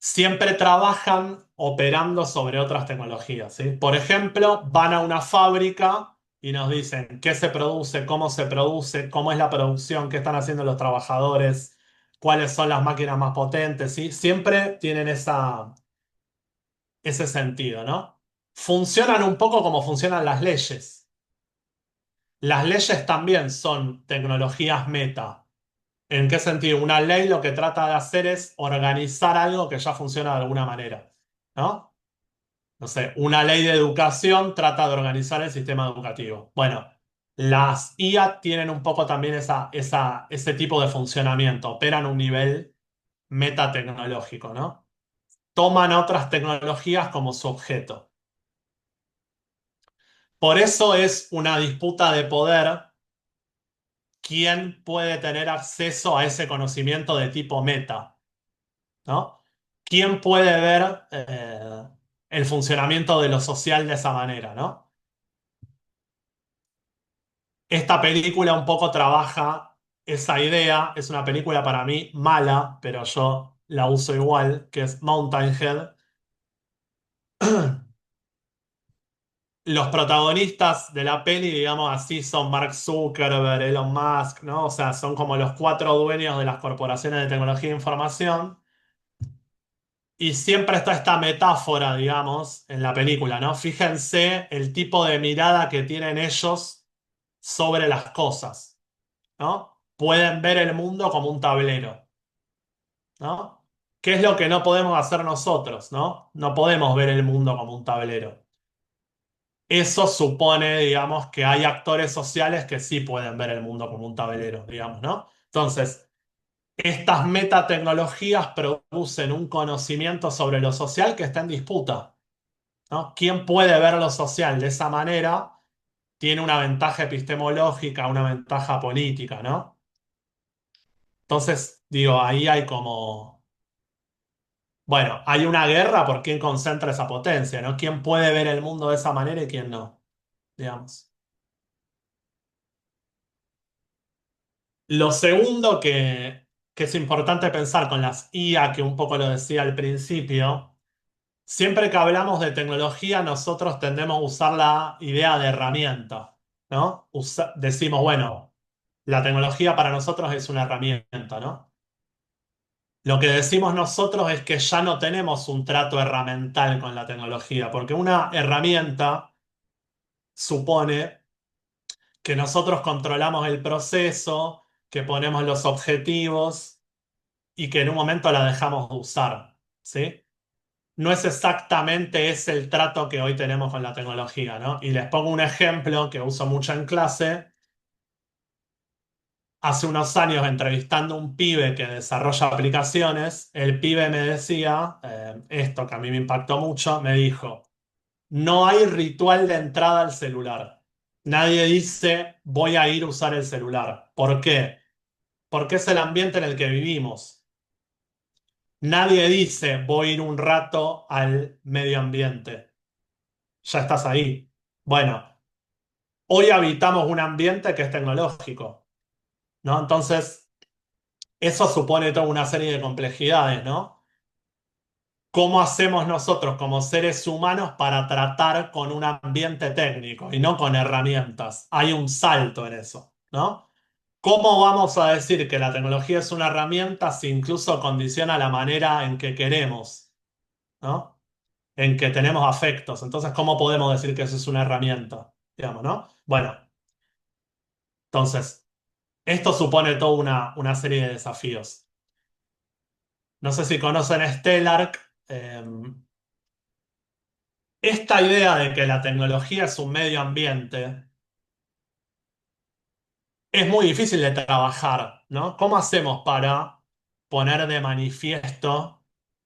Siempre trabajan operando sobre otras tecnologías, ¿sí? Por ejemplo, van a una fábrica y nos dicen qué se produce, cómo es la producción, qué están haciendo los trabajadores, cuáles son las máquinas más potentes, ¿sí? Siempre tienen ese sentido, ¿no? Funcionan un poco como funcionan las leyes. Las leyes también son tecnologías meta. ¿En qué sentido? Una ley lo que trata de hacer es organizar algo que ya funciona de alguna manera, ¿no? No sé, una ley de educación trata de organizar el sistema educativo. Bueno, las IA tienen un poco también ese tipo de funcionamiento, operan a un nivel metatecnológico, ¿no? Toman otras tecnologías como su objeto. Por eso es una disputa de poder quién puede tener acceso a ese conocimiento de tipo meta, ¿no? ¿Quién puede ver el funcionamiento de lo social de esa manera, ¿no? Esta película un poco trabaja esa idea. Es una película para mí mala, pero yo la uso igual, que es Mountainhead. Los protagonistas de la peli, digamos así, son Mark Zuckerberg, Elon Musk, ¿no? O sea, son como los cuatro dueños de las corporaciones de tecnología e información. Y siempre está esta metáfora, digamos, en la película, ¿no? Fíjense el tipo de mirada que tienen ellos sobre las cosas, ¿no? Pueden ver el mundo como un tablero, ¿no? ¿Qué es lo que no podemos hacer nosotros, ¿no? No podemos ver el mundo como un tablero. Eso supone, digamos, que hay actores sociales que sí pueden ver el mundo como un tablero, digamos, ¿no? Entonces, estas metatecnologías producen un conocimiento sobre lo social que está en disputa, ¿no? ¿Quién puede ver lo social de esa manera? Tiene una ventaja epistemológica, una ventaja política, ¿no? Entonces, digo, ahí hay como, bueno, hay una guerra por quién concentra esa potencia, ¿no? ¿Quién puede ver el mundo de esa manera y quién no, digamos? Lo segundo que es importante pensar con las IA, que un poco lo decía al principio, siempre que hablamos de tecnología, nosotros tendemos a usar la idea de herramienta, ¿no? Decimos, bueno, la tecnología para nosotros es una herramienta, ¿no? Lo que decimos nosotros es que ya no tenemos un trato herramental con la tecnología, porque una herramienta supone que nosotros controlamos el proceso, que ponemos los objetivos y que en un momento la dejamos de usar, ¿sí? No es exactamente ese el trato que hoy tenemos con la tecnología, ¿no? Y les pongo un ejemplo que uso mucho en clase. Hace unos años, entrevistando a un pibe que desarrolla aplicaciones, el pibe me decía, esto que a mí me impactó mucho, me dijo, no hay ritual de entrada al celular. Nadie dice, voy a ir a usar el celular. ¿Por qué? Porque es el ambiente en el que vivimos. Nadie dice voy a ir un rato al medio ambiente. Ya estás ahí. Bueno, hoy habitamos un ambiente que es tecnológico, ¿no? Entonces, eso supone toda una serie de complejidades, ¿no? ¿Cómo hacemos nosotros como seres humanos para tratar con un ambiente técnico y no con herramientas? Hay un salto en eso, ¿no? ¿Cómo vamos a decir que la tecnología es una herramienta si incluso condiciona la manera en que queremos, ¿no? En que tenemos afectos. Entonces, ¿cómo podemos decir que eso es una herramienta? Digamos, ¿no? Bueno, entonces, esto supone toda una serie de desafíos. No sé si conocen Stellark. Esta idea de que la tecnología es un medio ambiente es muy difícil de trabajar, ¿no? ¿Cómo hacemos para poner de manifiesto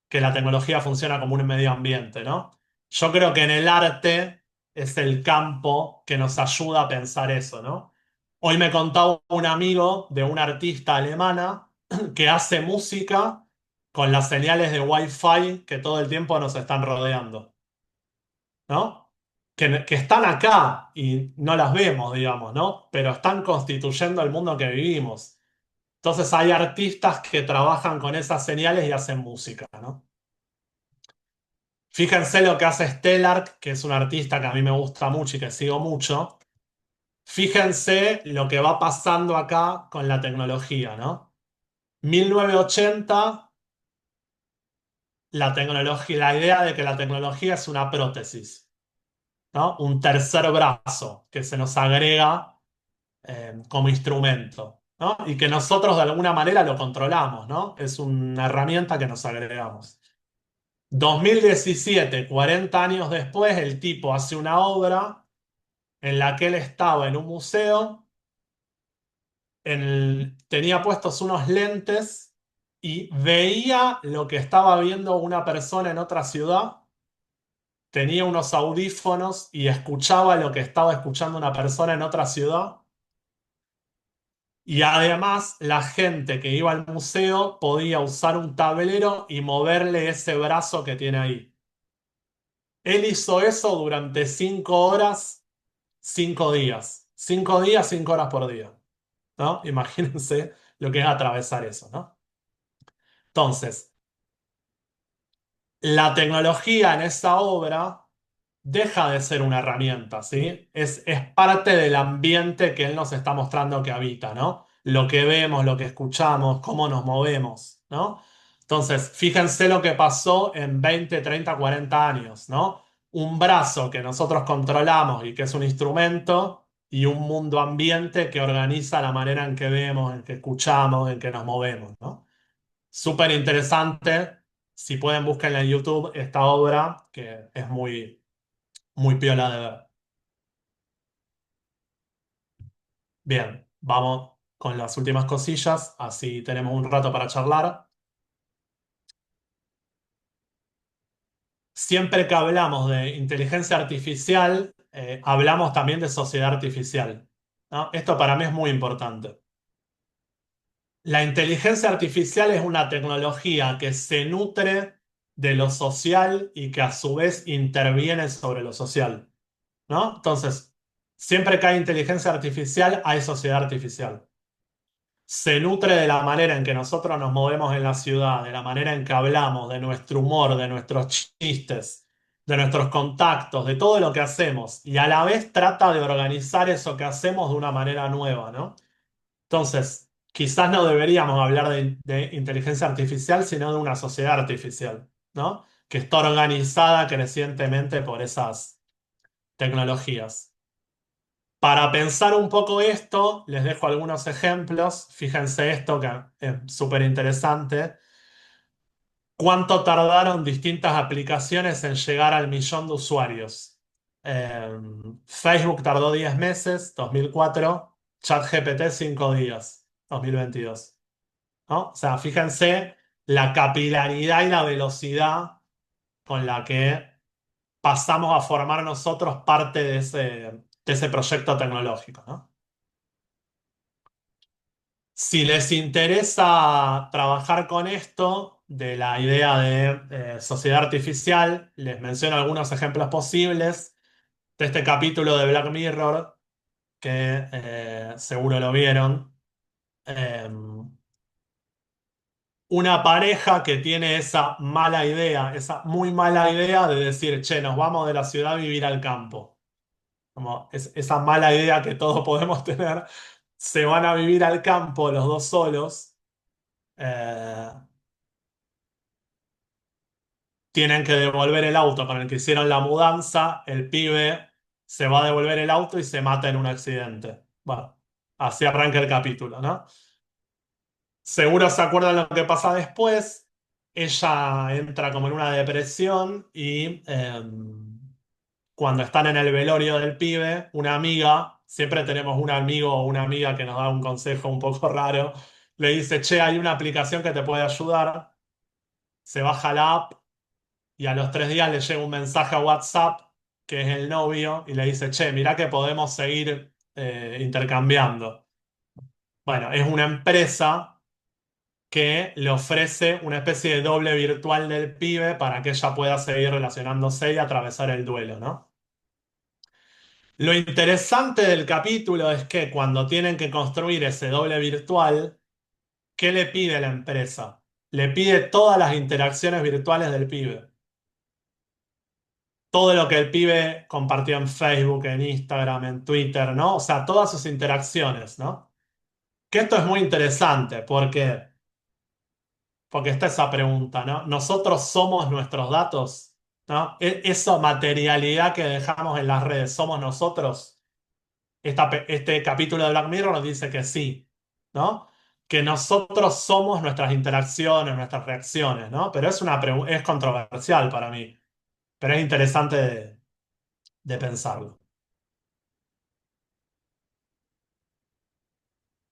que la tecnología funciona como un medio ambiente, ¿no? Yo creo que en el arte es el campo que nos ayuda a pensar eso, ¿no? Hoy me contaba un amigo de una artista alemana que hace música con las señales de Wi-Fi que todo el tiempo nos están rodeando, ¿no? Que están acá y no las vemos, digamos, ¿no? Pero están constituyendo el mundo que vivimos. Entonces hay artistas que trabajan con esas señales y hacen música, ¿no? Fíjense lo que hace Stellark, que es un artista que a mí me gusta mucho y que sigo mucho. Fíjense lo que va pasando acá con la tecnología, ¿no? 1980, la tecnología, la idea de que la tecnología es una prótesis, ¿no? Un tercer brazo que se nos agrega como instrumento, ¿no? Y que nosotros de alguna manera lo controlamos, ¿no? Es una herramienta que nos agregamos. 2017, 40 años después, el tipo hace una obra en la que él estaba en un museo, tenía puestos unos lentes y veía lo que estaba viendo una persona en otra ciudad, tenía unos audífonos y escuchaba lo que estaba escuchando una persona en otra ciudad. Y además, la gente que iba al museo podía usar un tablero y moverle ese brazo que tiene ahí. Él hizo eso durante 5 horas, 5 días. 5 días, 5 horas por día, ¿no? Imagínense lo que es atravesar eso, ¿no? Entonces, la tecnología en esa obra deja de ser una herramienta, ¿sí? Es parte del ambiente que él nos está mostrando que habita, ¿no? Lo que vemos, lo que escuchamos, cómo nos movemos, ¿no? Entonces, fíjense lo que pasó en 20, 30, 40 años, ¿no? Un brazo que nosotros controlamos y que es un instrumento y un mundo ambiente que organiza la manera en que vemos, en que escuchamos, en que nos movemos, ¿no? Súper interesante. Si pueden, busquen en YouTube esta obra que es muy piola de ver. Bien, vamos con las últimas cosillas, así tenemos un rato para charlar. Siempre que hablamos de inteligencia artificial, hablamos también de sociedad artificial, ¿no? Esto para mí es muy importante. La inteligencia artificial es una tecnología que se nutre de lo social y que a su vez interviene sobre lo social, ¿no? Entonces, siempre que hay inteligencia artificial, hay sociedad artificial. Se nutre de la manera en que nosotros nos movemos en la ciudad, de la manera en que hablamos, de nuestro humor, de nuestros chistes, de nuestros contactos, de todo lo que hacemos. Y a la vez trata de organizar eso que hacemos de una manera nueva, ¿no? Entonces, quizás no deberíamos hablar de inteligencia artificial, sino de una sociedad artificial, ¿no? Que está organizada crecientemente por esas tecnologías. Para pensar un poco esto, les dejo algunos ejemplos. Fíjense esto que es súper interesante. ¿Cuánto tardaron distintas aplicaciones en llegar al millón de usuarios? Eh, Facebook tardó 10 meses, 2004. ChatGPT 5 días, 2022. ¿No? O sea, fíjense la capilaridad y la velocidad con la que pasamos a formar nosotros parte de ese proyecto tecnológico, ¿no? Si les interesa trabajar con esto, de la idea de sociedad artificial, les menciono algunos ejemplos posibles de este capítulo de Black Mirror, que seguro lo vieron. Eh, una pareja que tiene esa mala idea, esa muy mala idea de decir, che, nos vamos de la ciudad a vivir al campo. Como esa mala idea que todos podemos tener, se van a vivir al campo los dos solos. eh, Tienen que devolver el auto con el que hicieron la mudanza, el pibe se va a devolver el auto y se mata en un accidente. Bueno, así arranca el capítulo, ¿no? Seguro se acuerdan lo que pasa después. Ella entra como en una depresión y cuando están en el velorio del pibe, una amiga, siempre tenemos un amigo o una amiga que nos da un consejo un poco raro, le dice, che, hay una aplicación que te puede ayudar. Se baja la app y a los 3 días le llega un mensaje a WhatsApp que es el novio y le dice, che, mirá que podemos seguir intercambiando. Bueno, es una empresa que le ofrece una especie de doble virtual del pibe para que ella pueda seguir relacionándose y atravesar el duelo, ¿no? Lo interesante del capítulo es que cuando tienen que construir ese doble virtual, ¿qué le pide la empresa? Le pide todas las interacciones virtuales del pibe. Todo lo que el pibe compartió en Facebook, en Instagram, en Twitter, ¿no? O sea, todas sus interacciones, ¿no? Que esto es muy interesante porque está esa pregunta, ¿no? ¿Nosotros somos nuestros datos? ¿No? Esa materialidad que dejamos en las redes, ¿somos nosotros? Este capítulo de Black Mirror nos dice que sí, ¿no? Que nosotros somos nuestras interacciones, nuestras reacciones, ¿no? Pero es controversial para mí, pero es interesante de pensarlo.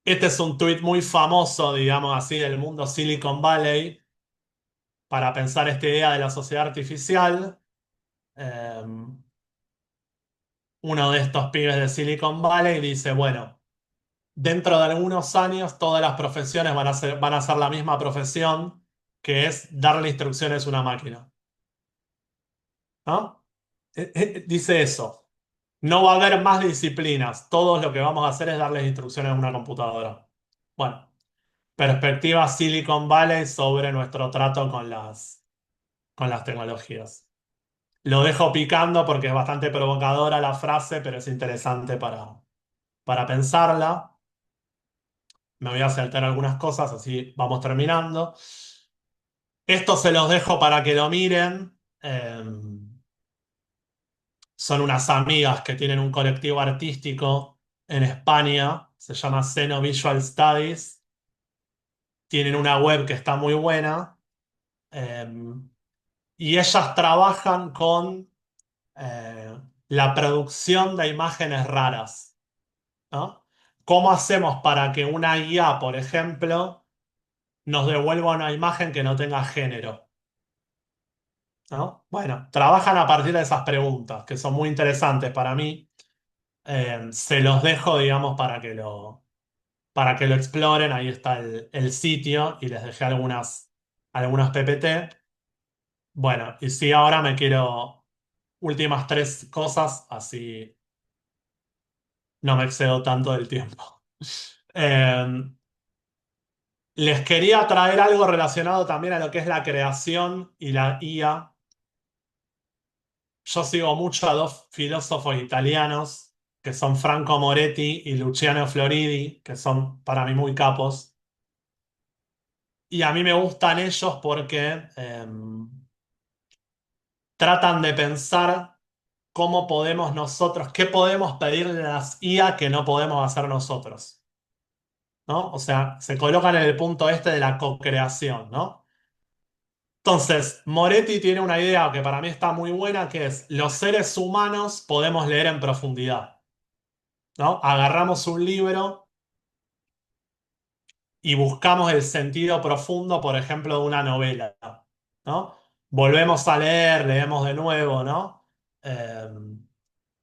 Este es un tuit muy famoso, digamos así, del mundo Silicon Valley para pensar esta idea de la sociedad artificial. Eh, Uno de estos pibes de Silicon Valley dice, bueno, dentro de algunos años todas las profesiones van a ser la misma profesión, que es darle instrucciones a una máquina, ¿no? Dice eso. No va a haber más disciplinas. Todo lo que vamos a hacer es darles instrucciones a una computadora. Bueno, perspectiva Silicon Valley sobre nuestro trato con las tecnologías. Lo dejo picando porque es bastante provocadora la frase, pero es interesante para pensarla. Me voy a saltar algunas cosas, así vamos terminando. Esto se los dejo para que lo miren. Son unas amigas que tienen un colectivo artístico en España, se llama Seno Visual Studies. Tienen una web que está muy buena. eh, y ellas trabajan con la producción de imágenes raras, ¿no? ¿Cómo hacemos para que una IA, por ejemplo, nos devuelva una imagen que no tenga género? ¿No? Bueno, trabajan a partir de esas preguntas, que son muy interesantes para mí. Se los dejo, digamos, para que lo exploren. Ahí está el sitio y les dejé algunas PPT. Bueno, y sí, ahora me quiero últimas tres cosas, así no me excedo tanto del tiempo. Eh, Les quería traer algo relacionado también a lo que es la creación y la IA. Yo sigo mucho a dos filósofos italianos, que son Franco Moretti y Luciano Floridi, que son para mí muy capos. Y a mí me gustan ellos porque tratan de pensar cómo podemos nosotros, qué podemos pedirle a las IA que no podemos hacer nosotros, ¿no? O sea, se colocan en el punto este de la co-creación, ¿no? Entonces, Moretti tiene una idea que para mí está muy buena, que es los seres humanos podemos leer en profundidad, ¿no? Agarramos un libro y buscamos el sentido profundo, por ejemplo, de una novela, ¿no? Volvemos a leer, leemos de nuevo, ¿no? Eh,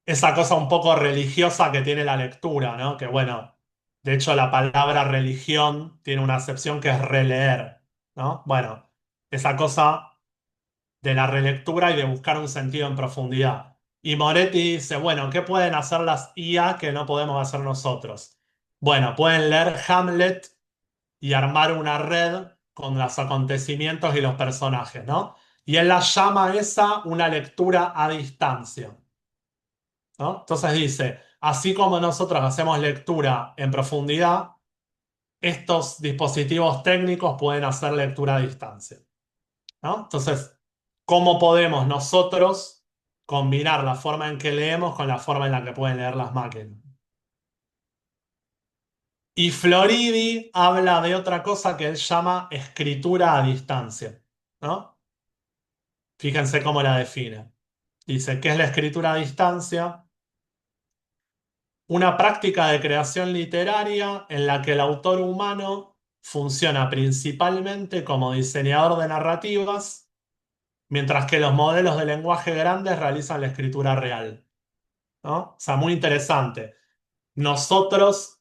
Esa cosa un poco religiosa que tiene la lectura, ¿no? Que bueno, de hecho la palabra religión tiene una acepción que es releer, ¿no? Bueno, esa cosa de la relectura y de buscar un sentido en profundidad. Y Moretti dice, bueno, ¿qué pueden hacer las IA que no podemos hacer nosotros? Bueno, pueden leer Hamlet y armar una red con los acontecimientos y los personajes, ¿no? Y él la llama esa una lectura a distancia, ¿no? Entonces dice, así como nosotros hacemos lectura en profundidad, estos dispositivos técnicos pueden hacer lectura a distancia, ¿no? Entonces, ¿cómo podemos nosotros combinar la forma en que leemos con la forma en la que pueden leer las máquinas? Y Floridi habla de otra cosa que él llama escritura a distancia, ¿no? Fíjense cómo la define. Dice, ¿qué es la escritura a distancia? Una práctica de creación literaria en la que el autor humano funciona principalmente como diseñador de narrativas, mientras que los modelos de lenguaje grandes realizan la escritura real, ¿no? O sea, muy interesante. Nosotros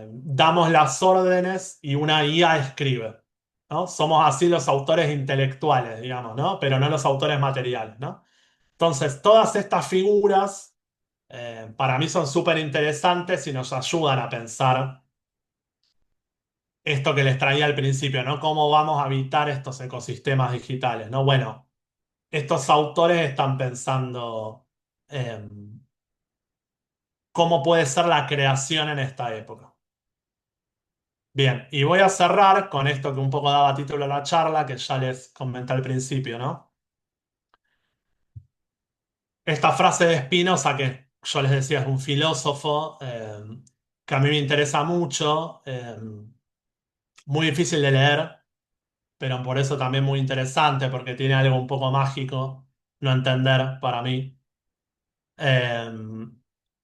damos las órdenes y una IA escribe, ¿no? Somos así los autores intelectuales, digamos, ¿no? Pero no los autores materiales, ¿no? Entonces, todas estas figuras para mí son súper interesantes y nos ayudan a pensar esto que les traía al principio, ¿no? ¿Cómo vamos a habitar estos ecosistemas digitales, ¿no? Bueno, estos autores están pensando cómo puede ser la creación en esta época. Bien, y voy a cerrar con esto que un poco daba título a la charla, que ya les comenté al principio, ¿no? Esta frase de Spinoza, que yo les decía es un filósofo que a mí me interesa mucho, muy difícil de leer, pero por eso también muy interesante, porque tiene algo un poco mágico, no entender para mí. Eh,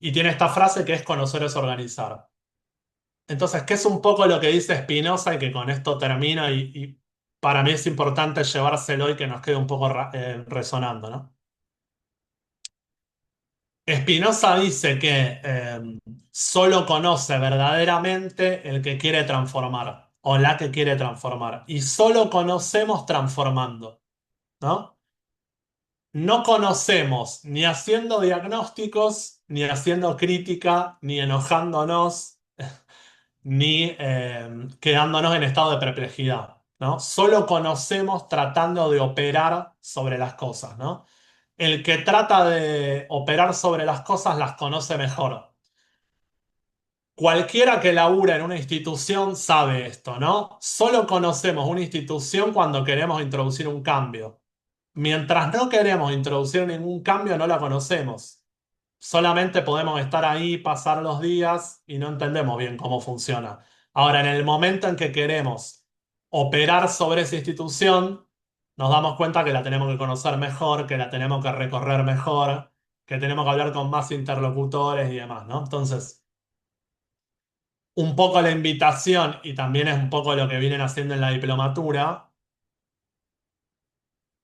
y tiene esta frase que es conocer es organizar. Entonces, ¿qué es un poco lo que dice Spinoza y que con esto termino y para mí es importante llevárselo y que nos quede un poco resonando, ¿no? Spinoza dice que solo conoce verdaderamente el que quiere transformar o la que quiere transformar y solo conocemos transformando, ¿no? no conocemos ni haciendo diagnósticos, ni haciendo crítica, ni enojándonos, ni quedándonos en estado de perplejidad, ¿no? Solo conocemos tratando de operar sobre las cosas, ¿no? El que trata de operar sobre las cosas las conoce mejor. Cualquiera que labura en una institución sabe esto, ¿no? Solo conocemos una institución cuando queremos introducir un cambio. Mientras no queremos introducir ningún cambio, no la conocemos. Solamente podemos estar ahí, pasar los días y no entendemos bien cómo funciona. Ahora, en el momento en que queremos operar sobre esa institución, nos damos cuenta que la tenemos que conocer mejor, que la tenemos que recorrer mejor, que tenemos que hablar con más interlocutores y demás, ¿no? Entonces, un poco la invitación, y también es un poco lo que vienen haciendo en la diplomatura,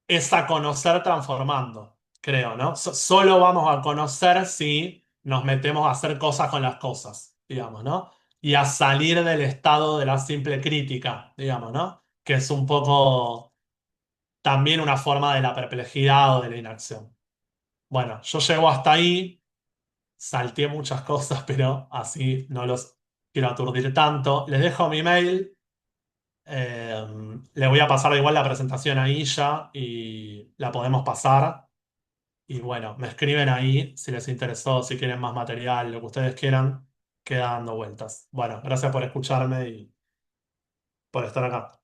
es a conocer transformando, creo, ¿no? Solo vamos a conocer si nos metemos a hacer cosas con las cosas, digamos, ¿no? Y a salir del estado de la simple crítica, digamos, ¿no? Que es un poco también una forma de la perplejidad o de la inacción. Bueno, yo llego hasta ahí, salteé muchas cosas, pero así no los quiero aturdir tanto. Les dejo mi mail. Le voy a pasar igual la presentación a ella y la podemos pasar. Y bueno, me escriben ahí si les interesó, si quieren más material, lo que ustedes quieran, queda dando vueltas. Bueno, gracias por escucharme y por estar acá.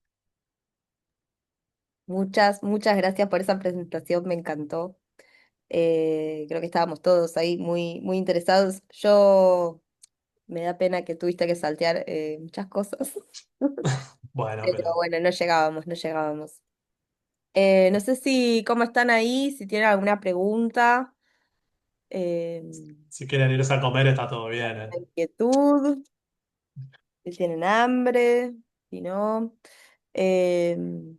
Muchas gracias por esa presentación, me encantó. Creo que estábamos todos ahí muy interesados. Yo me da pena que tuviste que saltear muchas cosas,
Bueno,
pero
pero
bueno, no llegábamos. No sé si cómo están ahí, si tienen alguna pregunta, eh,
si quieren irse a comer está todo bien, ¿eh?
inquietud, si tienen hambre, si no. em,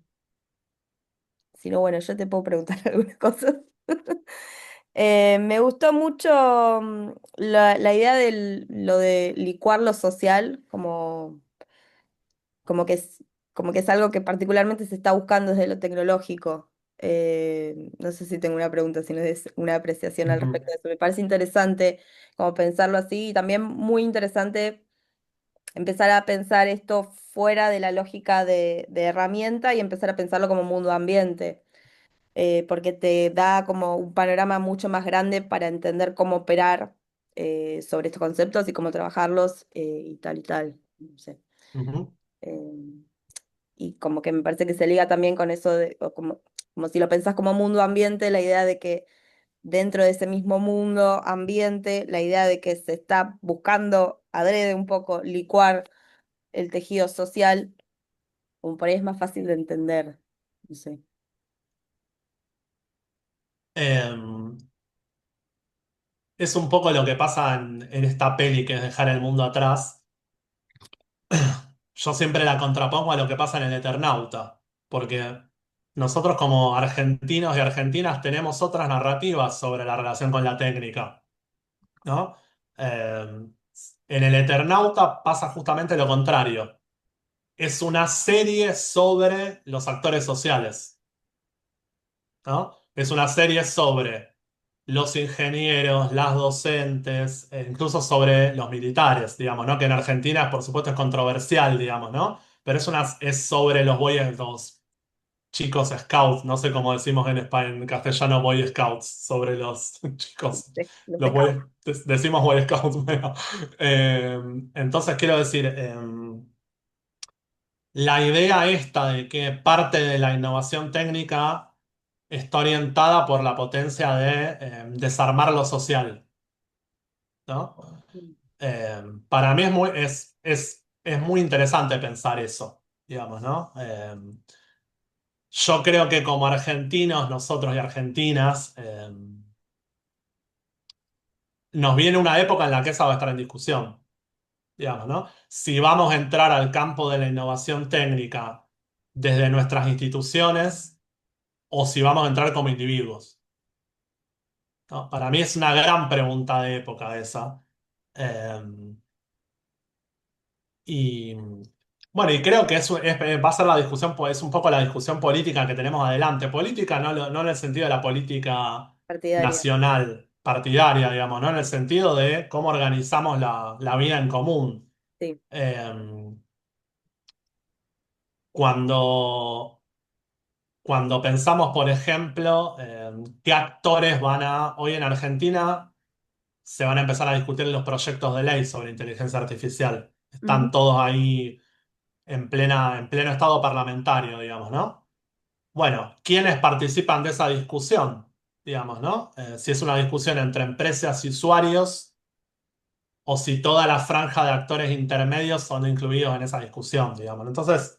Si no, bueno, yo te puedo preguntar algunas cosas. Me gustó mucho la idea de lo de licuar lo social, como que es, como que es algo que particularmente se está buscando desde lo tecnológico. No sé si tengo una pregunta, si no es una apreciación al
Ujú,
respecto de eso. Me parece interesante como pensarlo así y también muy interesante empezar a pensar esto fuera de la lógica de herramienta y empezar a pensarlo como mundo ambiente porque te da como un panorama mucho más grande para entender cómo operar sobre estos conceptos y cómo trabajarlos y tal y tal. No sé.
ujú.
Eh, y como que me parece que se liga también con eso de, o como si lo pensás como mundo ambiente, la idea de que dentro de ese mismo mundo ambiente, la idea de que se está buscando adrede un poco licuar el tejido social, como por ahí es más fácil de entender. No sé.
Em, es un poco lo que pasa en esta peli que es dejar el mundo atrás. Yo siempre la contrapongo a lo que pasa en el Eternauta, porque nosotros como argentinos y argentinas tenemos otras narrativas sobre la relación con la técnica, ¿no? En el Eternauta pasa justamente lo contrario. Es una serie sobre los actores sociales, ¿no? Es una serie sobre los ingenieros, las docentes, e incluso sobre los militares, digamos, ¿no? Que en Argentina, por supuesto, es controversial, digamos, ¿no? Pero es sobre los chicos scouts, no sé cómo decimos en España, en castellano, boy scouts, sobre los chicos,
Los
los
pescados.
decimos boy scouts, bueno. Eh, entonces quiero decir, la idea esta de que parte de la innovación técnica está orientada por la potencia de desarmar lo social, ¿no? Para mí es muy interesante pensar eso, digamos, ¿no? Yo creo que como argentinos, nosotros y argentinas, nos viene una época en la que esa va a estar en discusión, digamos, ¿no? Si vamos a entrar al campo de la innovación técnica desde nuestras instituciones o si vamos a entrar como individuos, ¿no? Para mí es una gran pregunta de época esa. Eh, y Bueno, y creo que va a ser la discusión, pues, es un poco la discusión política que tenemos adelante. Política no en el sentido de la política
Partidaria.
nacional, partidaria, digamos, no en el sentido de cómo organizamos la vida en común.
Sí.
Eh, cuando, cuando pensamos, por ejemplo, qué actores hoy en Argentina se van a empezar a discutir los proyectos de ley sobre inteligencia artificial. Están
Ujú.
todos ahí en pleno estado parlamentario, digamos, ¿no? Bueno, ¿quiénes participan de esa discusión? Digamos, ¿no? Si es una discusión entre empresas y usuarios o si toda la franja de actores intermedios son incluidos en esa discusión, digamos. Entonces,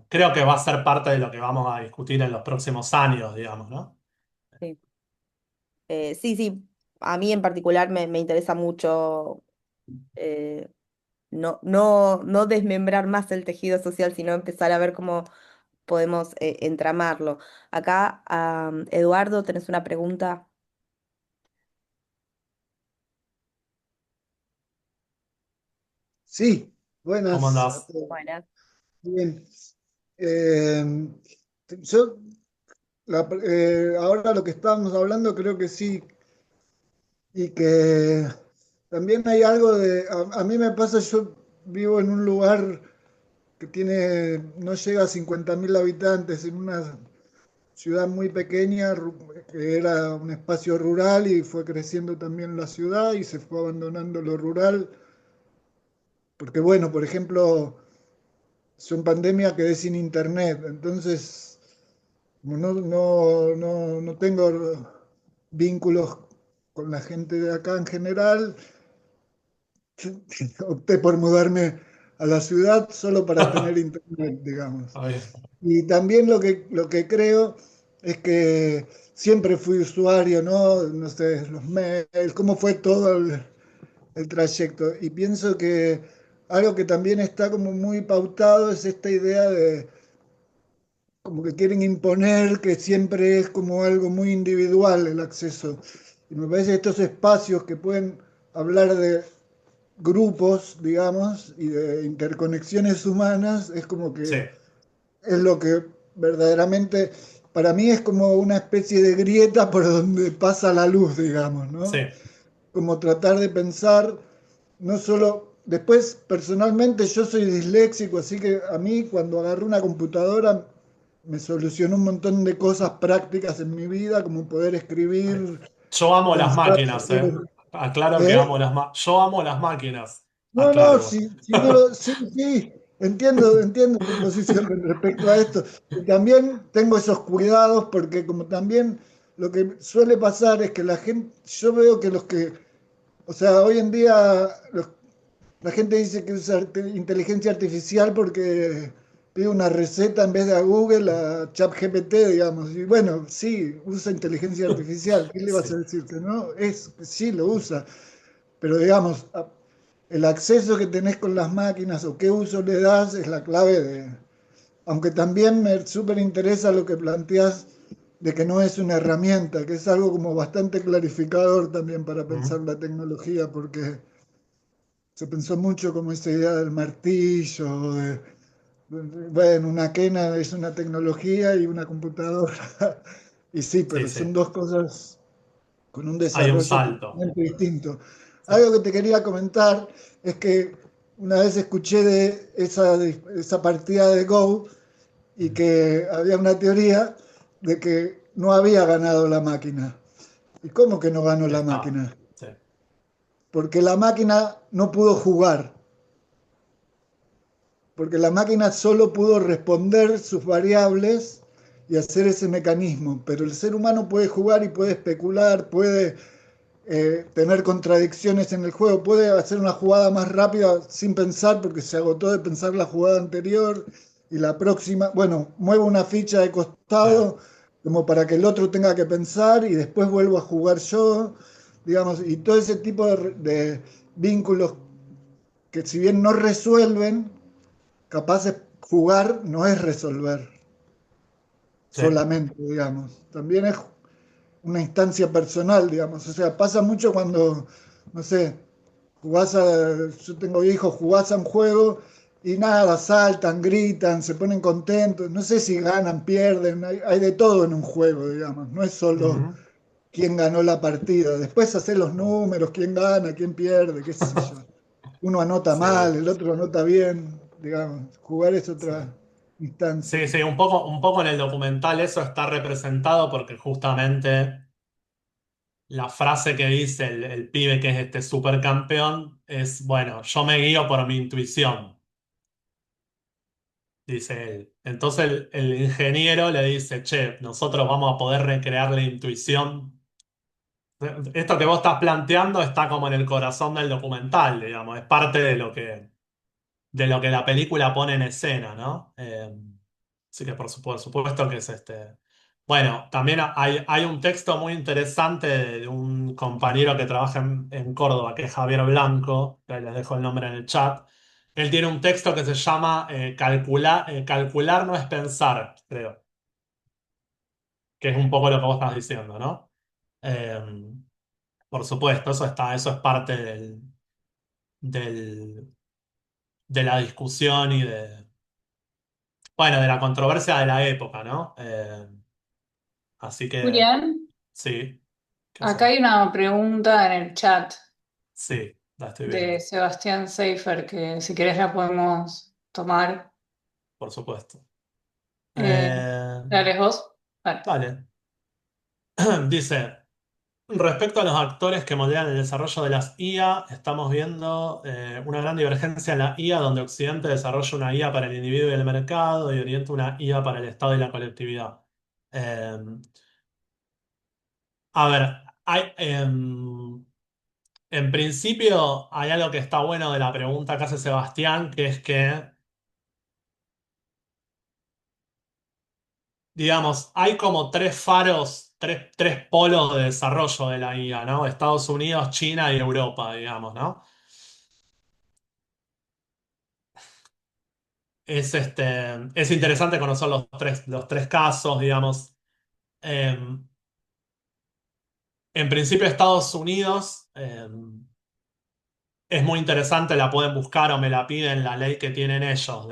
creo que va a ser parte de lo que vamos a discutir en los próximos años, digamos, ¿no?
Sí. Sí, sí, a mí en particular me interesa mucho eh, no desmembrar más el tejido social, sino empezar a ver cómo podemos entramarlo. Acá, Eduardo, ¿tenés una pregunta?
Sí,
¿Cómo
buenas a
andás?
todos.
Buenas.
Bien. Eh, yo, ahora lo que estábamos hablando creo que sí, y que también hay algo a mí me pasa, yo vivo en un lugar que no llega a 50.000 habitantes, en una ciudad muy pequeña, que era un espacio rural y fue creciendo también la ciudad y se fue abandonando lo rural, porque bueno, por ejemplo, yo en pandemia quedé sin internet, entonces como no tengo vínculos con la gente de acá en general, opté por mudarme a la ciudad solo para tener internet, digamos.
Ay,
Y también lo que creo es que siempre fui usuario, ¿no? No sé, los mails, cómo fue todo el trayecto. Y pienso que algo que también está como muy pautado es esta idea de como que quieren imponer que siempre es como algo muy individual el acceso. Y me parece que estos espacios que pueden hablar de grupos, digamos, y de interconexiones humanas, es como
sí,
que es lo que verdaderamente, para mí es como una especie de grieta por donde pasa la luz, digamos,
sí.
¿no? Como tratar de pensar, no solo, después personalmente yo soy disléxico, así que a mí cuando agarré una computadora me solucionó un montón de cosas prácticas en mi vida, como poder
Ay.
escribir,
Yo amo las
pensar,
máquinas, ¿eh? Aclaro que
¿eh?
amo Yo amo las máquinas.
No, no,
Aclaro.
si no sí, sí, entiendo tu posición con respecto a esto. Y también tengo esos cuidados porque como también lo que suele pasar es que la gente, yo veo que o sea, hoy en día la gente dice que usa inteligencia artificial porque pide una receta en vez de a Google, a ChatGPT, digamos. Y bueno, sí, usa inteligencia artificial. ¿Qué le vas a
Sí.
decir? Que no, sí, lo usa. Pero digamos, el acceso que tenés con las máquinas o qué uso le das es la clave Aunque también me súper interesa lo que planteás de que no es una herramienta, que es algo como bastante clarificador también para pensar
Mm,
la tecnología, porque se pensó mucho como esa idea del martillo, bueno, una quena es una tecnología y una computadora. Y sí,
sí,
pero
sí.
son dos cosas con un
Hay un
desarrollo
salto.
totalmente distinto.
Sí.
Algo que te quería comentar es que una vez escuché de esa partida de Go y
Mm.
que había una teoría de que no había ganado la máquina. ¿Y cómo que no ganó la
Está.
máquina?
Sí.
Porque la máquina no pudo jugar, porque la máquina solo pudo responder sus variables y hacer ese mecanismo, pero el ser humano puede jugar y puede especular, puede tener contradicciones en el juego, puede hacer una jugada más rápida sin pensar porque se agotó de pensar la jugada anterior y la próxima, bueno, muevo una ficha de
Claro.
costado como para que el otro tenga que pensar y después vuelvo a jugar yo, digamos, y todo ese tipo de vínculos que si bien no resuelven, capaz de jugar no es resolver
Sí.
solamente, digamos, también es una instancia personal, digamos. O sea, pasa mucho cuando, no sé, yo tengo hijos, jugás a un juego y nada, saltan, gritan, se ponen contentos. No sé si ganan, pierden, hay de todo en un juego, digamos. No es solo
Ujú.
quién ganó la partida. Después hacer los números, quién gana, quién pierde, qué sé yo. Uno anota
Sí,
mal, el otro anota bien, digamos. Jugar es
sí.
otra instancia.
Sí, sí, un poco en el documental eso está representado porque justamente la frase que dice el pibe que es este supercampeón es, bueno, yo me guío por mi intuición, dice él. Entonces el ingeniero le dice, che, nosotros vamos a poder recrear la intuición. Esto que vos estás planteando está como en el corazón del documental, digamos, es parte de lo que la película pone en escena, ¿no? Así que por supuesto que es este. Bueno, también hay un texto muy interesante de un compañero que trabaja en Córdoba, que es Javier Blanco, que ahí les dejo el nombre en el chat. Él tiene un texto que se llama Calcular no es pensar, creo, que es un poco lo que vos estás diciendo, ¿no? Eh, por supuesto, eso es parte del- de la discusión y bueno, de la controversia de la época, ¿no? Así que
Julián,
sí, ¿qué
acá
pasó?
hay una pregunta en el chat
Sí, la estoy
de
viendo,
Sebastián Seifer que si querés la podemos tomar.
por supuesto.
Eh,
Eh,
Dale vos. Vale.
dale. Dice, respecto a los actores que modelan el desarrollo de las IA, estamos viendo una gran divergencia en la IA, donde Occidente desarrolla una IA para el individuo y el mercado y Oriente una IA para el Estado y la colectividad. Eh, a ver, en principio hay algo que está bueno de la pregunta que hace Sebastián, que es que digamos, hay como tres faros, tres polos de desarrollo de la IA, ¿no? Estados Unidos, China y Europa, digamos, ¿no? Es interesante conocer los tres casos, digamos. Eh, en principio, Estados Unidos es muy interesante, la pueden buscar o me la piden, la ley que tienen ellos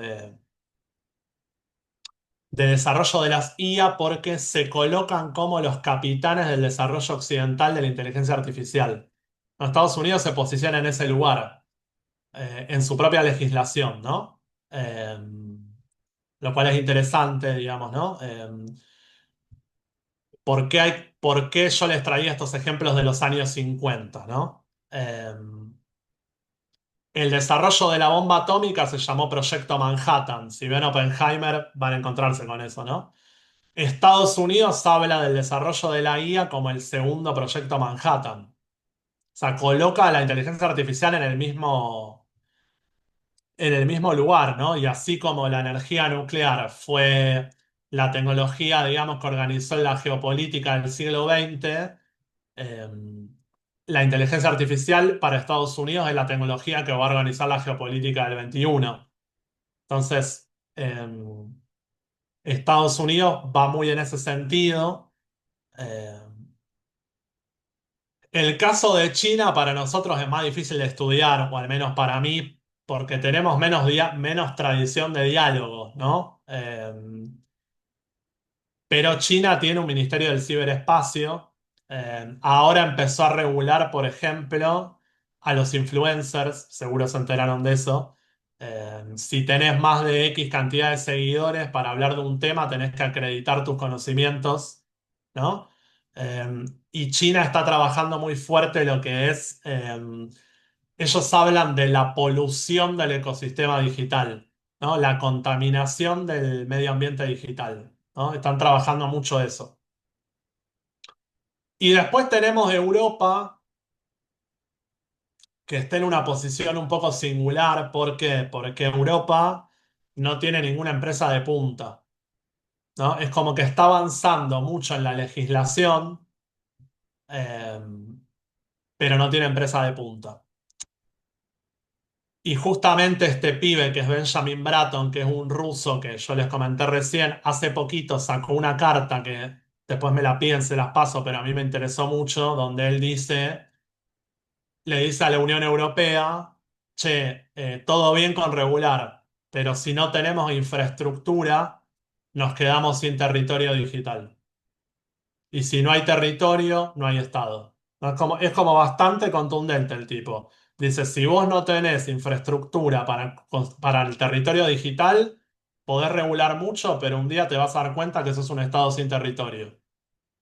de desarrollo de las IA porque se colocan como los capitanes del desarrollo occidental de la inteligencia artificial. Los Estados Unidos se posiciona en ese lugar, en su propia legislación, ¿no? Lo cual es interesante, digamos, ¿no? ¿Por qué yo les traía estos ejemplos de los años 50, ¿no? El desarrollo de la bomba atómica se llamó Proyecto Manhattan. Si ven Oppenheimer, van a encontrarse con eso, ¿no? Estados Unidos habla del desarrollo de la IA como el segundo proyecto Manhattan. O sea, coloca la inteligencia artificial en el mismo lugar, ¿no? Y así como la energía nuclear fue la tecnología, digamos, que organizó la geopolítica del siglo XX, eh, la inteligencia artificial para Estados Unidos es la tecnología que va a organizar la geopolítica del XXI. Entonces, Estados Unidos va muy en ese sentido. Eh, El caso de China para nosotros es más difícil de estudiar, o al menos para mí, porque tenemos menos tradición de diálogo, ¿no? Pero China tiene un ministerio del ciberespacio. Ahora empezó a regular, por ejemplo, a los influencers, seguro se enteraron de eso. Si tenés más de X cantidad de seguidores para hablar de un tema, tenés que acreditar tus conocimientos, ¿no? Y China está trabajando muy fuerte lo que es, ellos hablan de la polución del ecosistema digital, ¿no? La contaminación del medio ambiente digital, ¿no? Están trabajando mucho eso. Y después tenemos Europa, que está en una posición un poco singular. ¿Por qué? Porque Europa no tiene ninguna empresa de punta, ¿no? Es como que está avanzando mucho en la legislación, eh, pero no tiene empresa de punta. Y justamente este pibe que es Benjamin Bratton, que es un ruso que yo les comenté recién, hace poquito sacó una carta que después me la piden, se las paso, pero a mí me interesó mucho, donde él le dice a la Unión Europea, che, todo bien con regular, pero si no tenemos infraestructura, nos quedamos sin territorio digital. Y si no hay territorio, no hay Estado. ¿No? Es como bastante contundente el tipo. Dice, si vos no tenés infraestructura para el territorio digital, podés regular mucho, pero un día te vas a dar cuenta que sos un Estado sin territorio.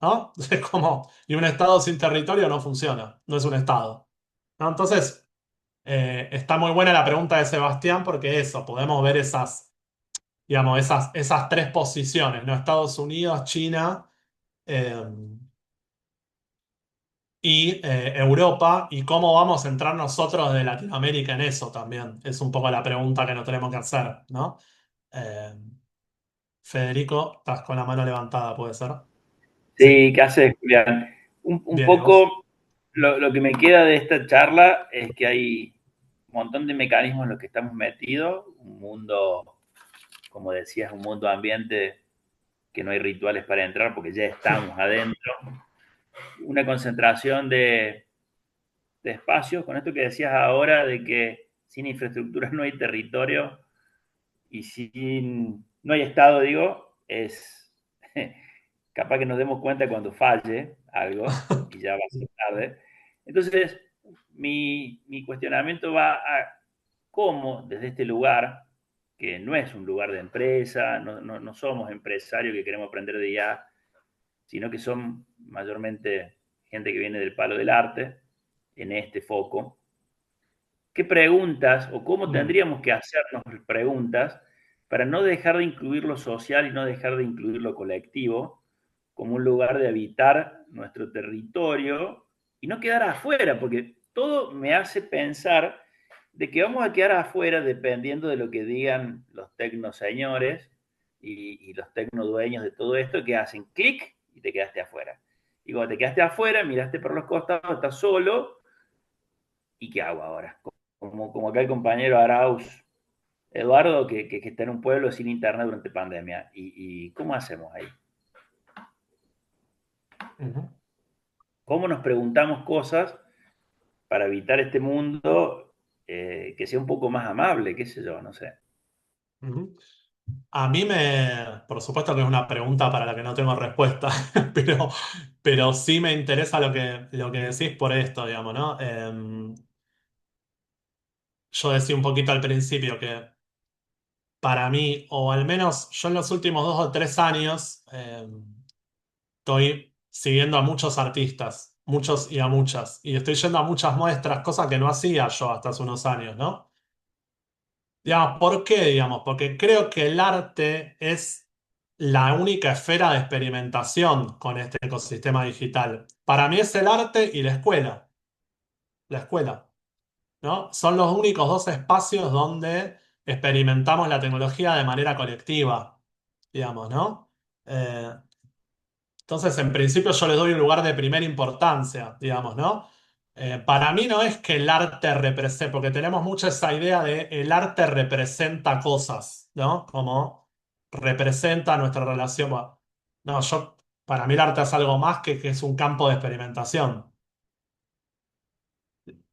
¿No? Y un Estado sin territorio no funciona, no es un Estado. ¿No? Entonces, está muy buena la pregunta de Sebastián porque eso, podemos ver digamos, esas tres posiciones, ¿no? Estados Unidos, China eh, y Europa, y cómo vamos a entrar nosotros de Latinoamérica en eso también. Es un poco la pregunta que nos tenemos que hacer, ¿no? Eh, Federico, estás con la mano levantada, ¿puede ser? Sí,
Sí, ¿qué haces, Julián? Un
bien, ¿y vos?
poco lo que me queda de esta charla es que hay un montón de mecanismos en los que estamos metidos, un mundo, como decías, un mundo ambiente que no hay rituales para entrar porque ya estamos adentro, una concentración de espacios, con esto que decías ahora de que sin infraestructura no hay territorio y sin, no hay Estado, digo, es capaz que nos demos cuenta cuando falle algo y ya va a ser tarde. Entonces, mi cuestionamiento va a cómo desde este lugar, que no es un lugar de empresa, no somos empresarios que queremos aprender de IA, sino que son mayormente gente que viene del palo del arte, en este foco, ¿qué preguntas o cómo
Mm,
tendríamos que hacernos preguntas para no dejar de incluir lo social y no dejar de incluir lo colectivo como un lugar de habitar nuestro territorio y no quedar afuera? Porque todo me hace pensar de que vamos a quedar afuera dependiendo de lo que digan los tecnoseñores y los tecnodueños de todo esto, que hacen clic y te quedaste afuera. Y cuando te quedaste afuera, miraste por los costados, estás solo, ¿y qué hago ahora? Como acá el compañero Arauz, Eduardo, que está en un pueblo sin internet durante pandemia. ¿Y cómo hacemos ahí?
ujú,
¿Cómo nos preguntamos cosas para evitar este mundo que sea un poco más amable? ¿Qué sé yo? No sé.
ujú. Por supuesto que es una pregunta para la que no tengo respuesta, pero sí me interesa lo que decís por esto, digamos, ¿no? Yo decía un poquito al principio que para mí, o al menos yo en los últimos 2 o 3 años, estoy siguiendo a muchos artistas, muchos y a muchas, y estoy yendo a muchas muestras, cosa que no hacía yo hasta hace unos años, ¿no? Digamos, ¿por qué? Digamos, porque creo que el arte es la única esfera de experimentación con este ecosistema digital. Para mí es el arte y la escuela, ¿no? Son los únicos dos espacios donde experimentamos la tecnología de manera colectiva, digamos, ¿no? Eh, entonces, en principio yo le doy un lugar de primera importancia, digamos, ¿no? Para mí no es que el arte represente, porque tenemos mucha esa idea de el arte representa cosas, ¿no? Como representa nuestra relación. Bueno, no, para mí el arte es algo más que es un campo de experimentación.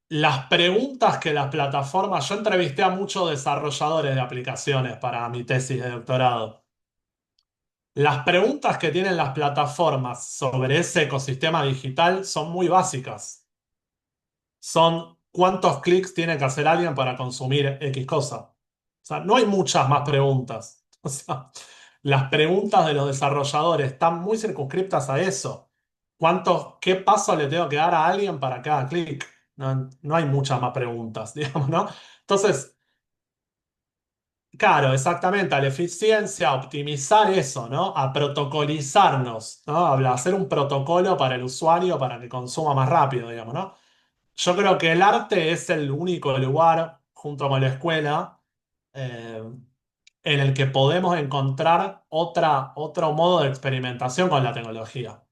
Las preguntas que las plataformas, yo entrevisté a muchos desarrolladores de aplicaciones para mi tesis de doctorado. Las preguntas que tienen las plataformas sobre ese ecosistema digital son muy básicas. Son cuántos clics tiene que hacer alguien para consumir X cosa. O sea, no hay muchas más preguntas. O sea, las preguntas de los desarrolladores están muy circunscriptas a eso. ¿Qué paso le tengo que dar a alguien para cada clic? No, no hay muchas más preguntas, digamos, ¿no? Entonces, claro, exactamente, a la eficiencia, a optimizar eso, ¿no? A protocolizarnos, ¿no? A hacer un protocolo para el usuario para que consuma más rápido, digamos, ¿no? Yo creo que el arte es el único lugar, junto con la escuela, eh, en el que podemos encontrar otro modo de experimentación con la tecnología.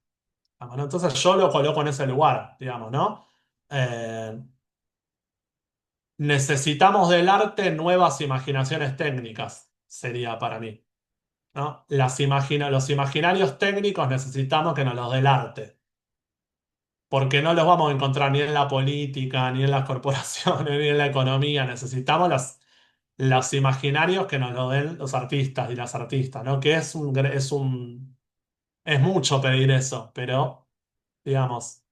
Digamos, ¿no? Entonces yo lo coloco en ese lugar, digamos, ¿no? Eh, Necesitamos del arte nuevas imaginaciones técnicas, sería para mí. ¿No? Los imaginarios técnicos necesitamos que nos los dé el arte, porque no los vamos a encontrar ni en la política, ni en las corporaciones, ni en la economía. Necesitamos los imaginarios que nos lo den los artistas y las artistas, ¿no? Que es mucho pedir eso, pero, digamos,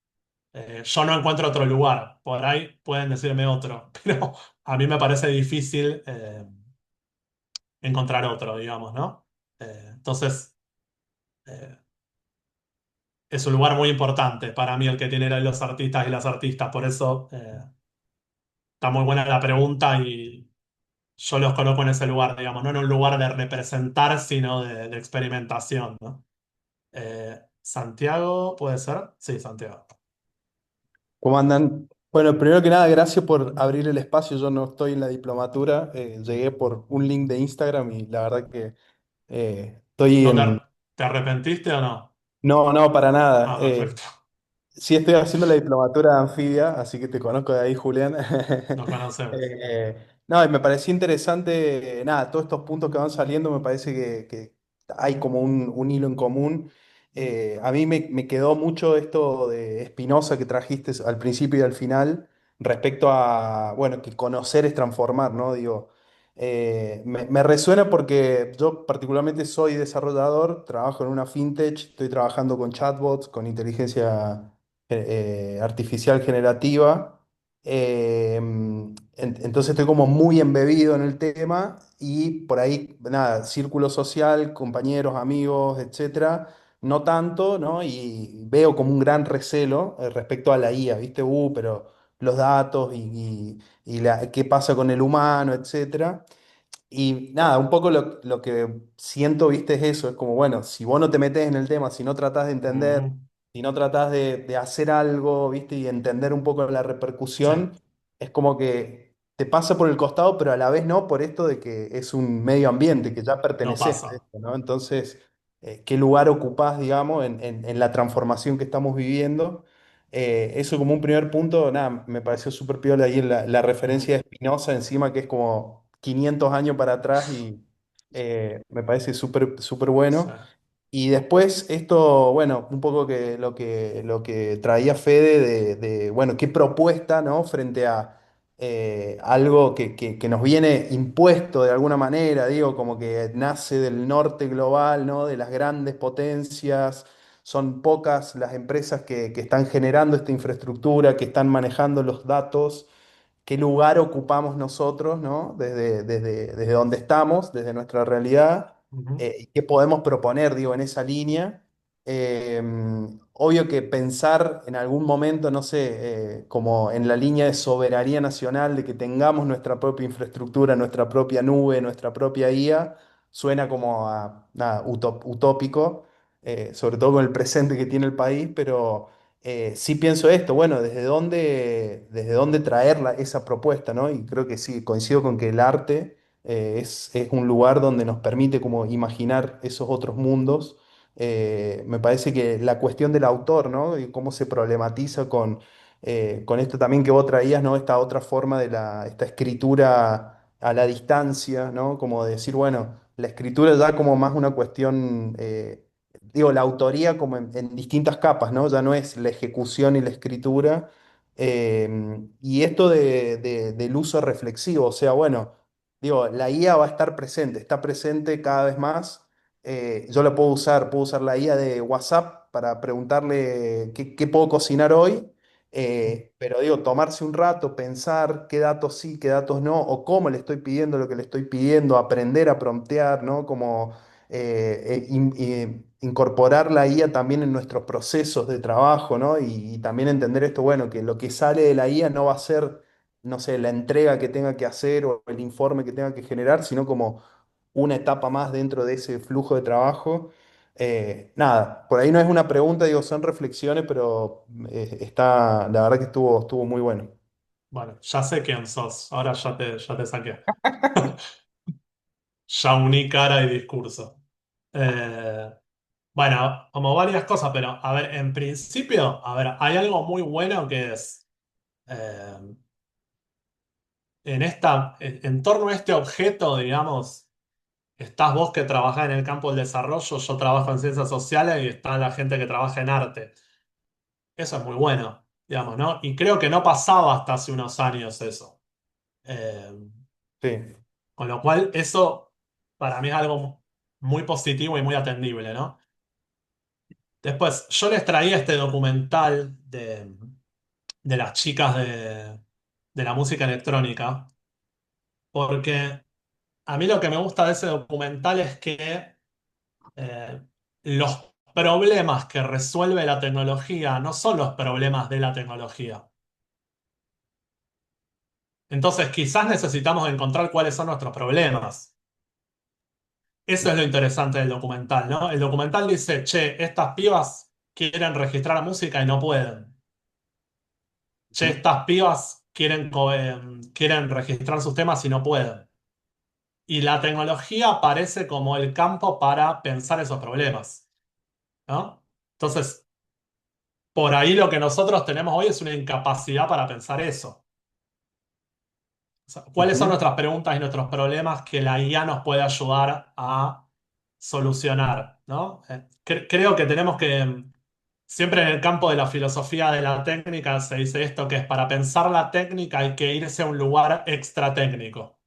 yo no encuentro otro lugar. Por ahí pueden decirme otro, pero a mí me parece difícil encontrar otro, digamos, ¿no? Entonces, eh, es un lugar muy importante para mí el que tienen los artistas y las artistas. Por eso está muy buena la pregunta y yo los coloco en ese lugar, digamos, no en un lugar de representar, sino de experimentación, ¿no? Santiago, ¿puede ser? Sí, Santiago.
¿Cómo andan? Bueno, primero que nada, gracias por abrir el espacio. Yo no estoy en la diplomatura, llegué por un link de Instagram y la verdad que estoy
¿No
en...
te arrepentiste o no?
No, no, para nada.
Ah, perfecto.
Sí, estoy haciendo la diplomatura de Anfibia, así que te conozco de ahí, Julián.
Nos conocemos.
No, y me pareció interesante, nada, todos estos puntos que van saliendo, me parece que hay como un hilo en común. A mí me quedó mucho esto de Spinoza que trajiste al principio y al final, respecto a, bueno, que conocer es transformar, ¿no? Digo, me resuena porque yo particularmente soy desarrollador, trabajo en una fintech, estoy trabajando con chatbots, con inteligencia artificial generativa. Entonces estoy como muy embebido en el tema y por ahí, nada, círculo social, compañeros, amigos, etcétera, no tanto, ¿no? Y veo como un gran recelo respecto a la IA, ¿viste? Pero los datos y qué pasa con el humano, etcétera. Y nada, un poco lo que siento, viste, es eso, es como, bueno, si vos no te metés en el tema, si no tratás de entender,
Ujú.
si no tratás de hacer algo, viste, y entender un poco la
Sí,
repercusión, es como que te pasa por el costado, pero a la vez no, por esto de que es un medio ambiente, que ya
no
perteneces a
pasa.
esto, ¿no? Entonces, ¿qué lugar ocupás, digamos, en la transformación que estamos viviendo? Eso como un primer punto, nada, me pareció súper piola ahí en la
Mm,
referencia de Spinoza encima, que es como 500 años para atrás y me parece súper súper
sí.
bueno. Y después esto, bueno, un poco lo que traía Fede bueno, qué propuesta, ¿no? Frente a algo que nos viene impuesto de alguna manera, digo, como que nace del norte global, ¿no? De las grandes potencias. Son pocas las empresas que están generando esta infraestructura, que están manejando los datos. ¿Qué lugar ocupamos nosotros, ¿no? Desde donde estamos, desde nuestra realidad?
Ujú,
Y qué podemos proponer, digo, en esa línea. Eh, Obvio que pensar en algún momento, no sé, como en la línea de soberanía nacional, de que tengamos nuestra propia infraestructura, nuestra propia nube, nuestra propia IA, suena como a nada, utópico, sobre todo con el presente que tiene el país, pero sí pienso esto, bueno, ¿desde dónde traer esa propuesta, ¿no? Y creo que sí, coincido con que el arte es un lugar donde nos permite como imaginar esos otros mundos. Me parece que la cuestión del autor, ¿no? Y cómo se problematiza con esto también que vos traías, ¿no? Esta otra forma esta escritura a la distancia, ¿no? Como decir, bueno, la escritura ya como más una cuestión, digo, la autoría como en distintas capas, ¿no? Ya no es la ejecución y la escritura. Y esto del uso reflexivo, o sea, bueno. Digo, la IA va a estar presente, está presente cada vez más. Yo la puedo usar la IA de WhatsApp para preguntarle qué puedo cocinar hoy, pero digo, tomarse un rato, pensar qué datos sí, qué datos no, o cómo le estoy pidiendo lo que le estoy pidiendo, aprender a promptear, ¿no? Como incorporar la IA también en nuestros procesos de trabajo, ¿no? Y también entender esto, bueno, que lo que sale de la IA no va a ser no sé, la entrega que tenga que hacer o el informe que tenga que generar, sino como una etapa más dentro de ese flujo de trabajo. Nada, por ahí no es una pregunta, digo, son reflexiones, pero la verdad que estuvo muy bueno.
Bueno, ya sé quién sos. Ahora ya te saqué. Ya uní cara y discurso. Eh, bueno, como varias cosas, pero a ver, en principio, a ver, hay algo muy bueno que es eh, en torno a este objeto, digamos, estás vos que trabajás en el campo del desarrollo, yo trabajo en ciencias sociales y está la gente que trabaja en arte. Eso es muy bueno, digamos, ¿no? Y creo que no pasaba hasta hace unos años eso. Eh,
Sí,
Con lo cual, eso para mí es algo muy positivo y muy atendible, ¿no? Después, yo les traía este documental de las chicas de la música electrónica, porque a mí lo que me gusta de ese documental es que eh, los problemas que resuelve la tecnología no son los problemas de la tecnología. Entonces, quizás necesitamos encontrar cuáles son nuestros problemas. Eso es lo interesante del documental, ¿no? El documental dice, che, estas pibas quieren registrar música y no pueden. Che,
Ujú,
estas pibas quieren registrar sus temas y no pueden. Y la tecnología aparece como el campo para pensar esos problemas, ¿no? Entonces, por ahí lo que nosotros tenemos hoy es una incapacidad para pensar eso. O sea, ¿cuáles son
ujú,
nuestras preguntas y nuestros problemas que la IA nos puede ayudar a solucionar, ¿no? Creo que tenemos que, siempre en el campo de la filosofía de la técnica se dice esto, que es para pensar la técnica hay que irse a un lugar extra técnico,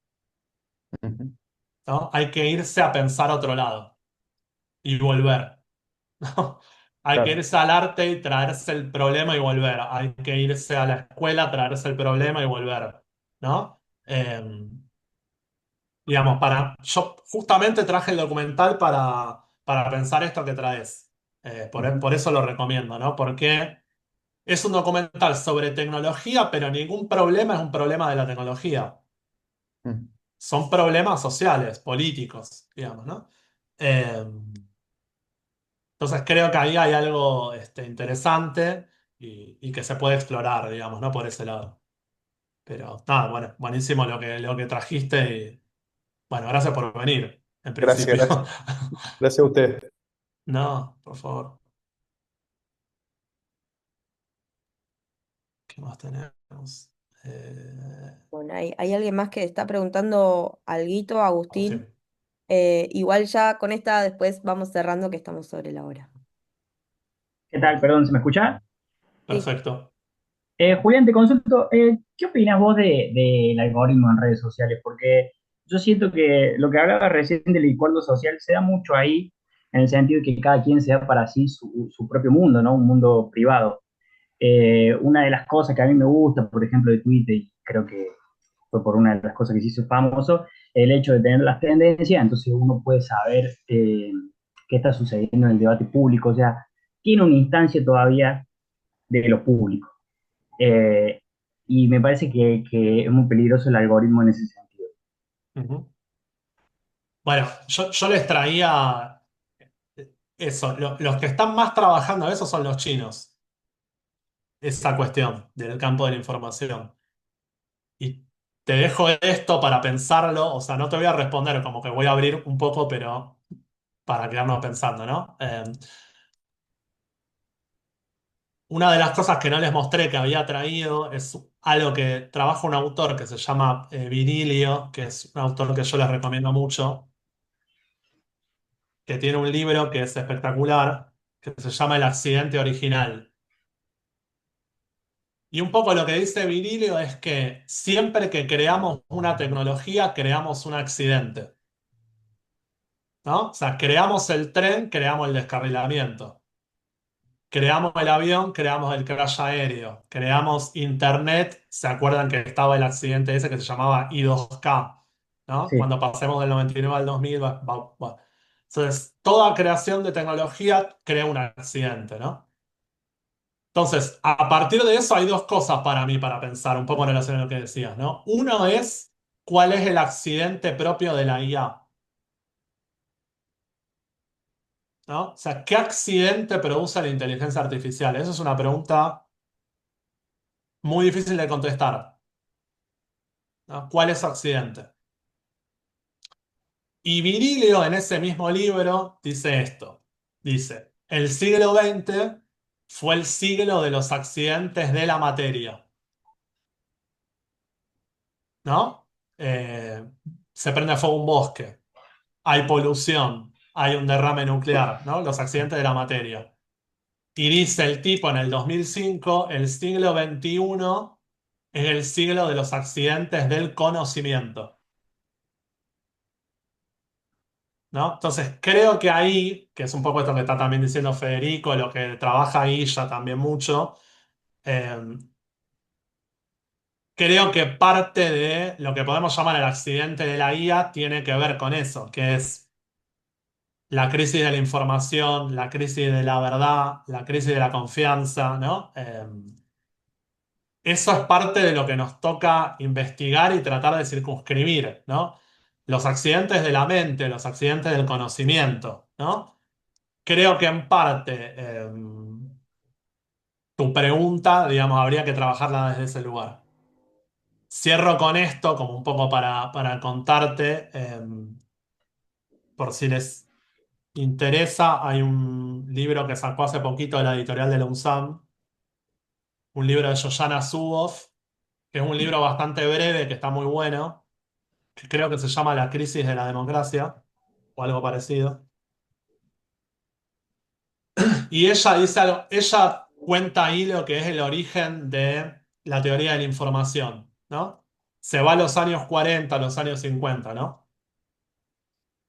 ujú.
¿no? Hay que irse a pensar a otro lado y volver, ¿no? Hay que
Claro.
irse al arte y traerse el problema y volver. Hay que irse a la escuela, traerse el problema y volver, ¿no? Digamos, yo justamente traje el documental para pensar esto que traes.
Ujú,
Por eso lo recomiendo, ¿no? Porque es un documental sobre tecnología, pero ningún problema es un problema de la tecnología.
ujú.
Son problemas sociales, políticos, digamos, ¿no? Eh, entonces creo que ahí hay algo interesante y que se puede explorar, digamos, ¿no? Por ese lado. Pero nada, bueno, buenísimo lo que trajiste y bueno, gracias por venir, en
Gracias,
principio.
gracias. Gracias a ustedes.
No, por favor. ¿Qué más tenemos?
Bueno, hay alguien más que está preguntando alguito, Agustín.
Agustín.
Igual ya con esta después vamos cerrando que estamos sobre la hora.
¿Qué tal? Perdón, ¿se me escucha?
Sí.
Perfecto.
Julián, te consulto, ¿qué opinas vos del algoritmo en redes sociales? Porque yo siento que lo que hablaba recién del acuerdo social se da mucho ahí, en el sentido de que cada quien se da para sí su propio mundo, ¿no? Un mundo privado. Una de las cosas que a mí me gusta, por ejemplo, de Twitter, y creo que fue por una de las cosas que se hizo famoso, el hecho de tener las tendencias, entonces uno puede saber qué está sucediendo en el debate público, o sea, tiene una instancia todavía de lo público. Eh, y me parece que es muy peligroso el algoritmo en ese sentido.
Ujú. Bueno, yo les traía eso. Los que están más trabajando eso son los chinos. Esa cuestión del campo de la información. Y te dejo esto para pensarlo. O sea, no te voy a responder, como que voy a abrir un poco, pero para quedarnos pensando, ¿no? Una de las cosas que no les mostré que había traído es algo que trabaja un autor que se llama Virilio, que es un autor que yo les recomiendo mucho, que tiene un libro que es espectacular, que se llama El accidente original. Y un poco lo que dice Virilio es que siempre que creamos una tecnología, creamos un accidente, ¿no? O sea, creamos el tren, creamos el descarrilamiento. Creamos el avión, creamos el crash aéreo, creamos internet. ¿Se acuerdan que estaba el accidente ese que se llamaba I2K? ¿No?
Sí,
Cuando pasemos del 99 al 2000. Entonces, toda creación de tecnología crea un accidente, ¿no? Entonces, a partir de eso hay dos cosas para mí para pensar, un poco en relación a lo que decías, ¿no? Uno es, ¿cuál es el accidente propio de la IA? ¿No? O sea, ¿qué accidente produce la inteligencia artificial? Esa es una pregunta muy difícil de contestar, ¿no? ¿Cuál es su accidente? Y Virilio en ese mismo libro dice esto. Dice, el siglo XX fue el siglo de los accidentes de la materia, ¿no? Se prende fuego un bosque, hay polución, hay un derrame nuclear, ¿no? Los accidentes de la materia. Y dice el tipo en el 2005, el siglo XXI es el siglo de los accidentes del conocimiento. ¿no? Entonces, creo que ahí, que es un poco esto que está también diciendo Federico, lo que trabaja ahí ya también mucho, eh, creo que parte de lo que podemos llamar el accidente de la IA tiene que ver con eso, que es la crisis de la información, la crisis de la verdad, la crisis de la confianza, ¿no? Eso es parte de lo que nos toca investigar y tratar de circunscribir, ¿no? Los accidentes de la mente, los accidentes del conocimiento, ¿no? Creo que en parte tu pregunta, digamos, habría que trabajarla desde ese lugar. Cierro con esto como un poco para contarte, por si les interesa, hay un libro que sacó hace poquito de la editorial de la UNSAM, un libro de Shoshana Zuboff, que es un libro bastante breve, que está muy bueno, que creo que se llama La crisis de la democracia, o algo parecido. Y ella dice algo, ella cuenta ahí lo que es el origen de la teoría de la información, ¿no? Se va a los años 40, a los años 50, ¿no?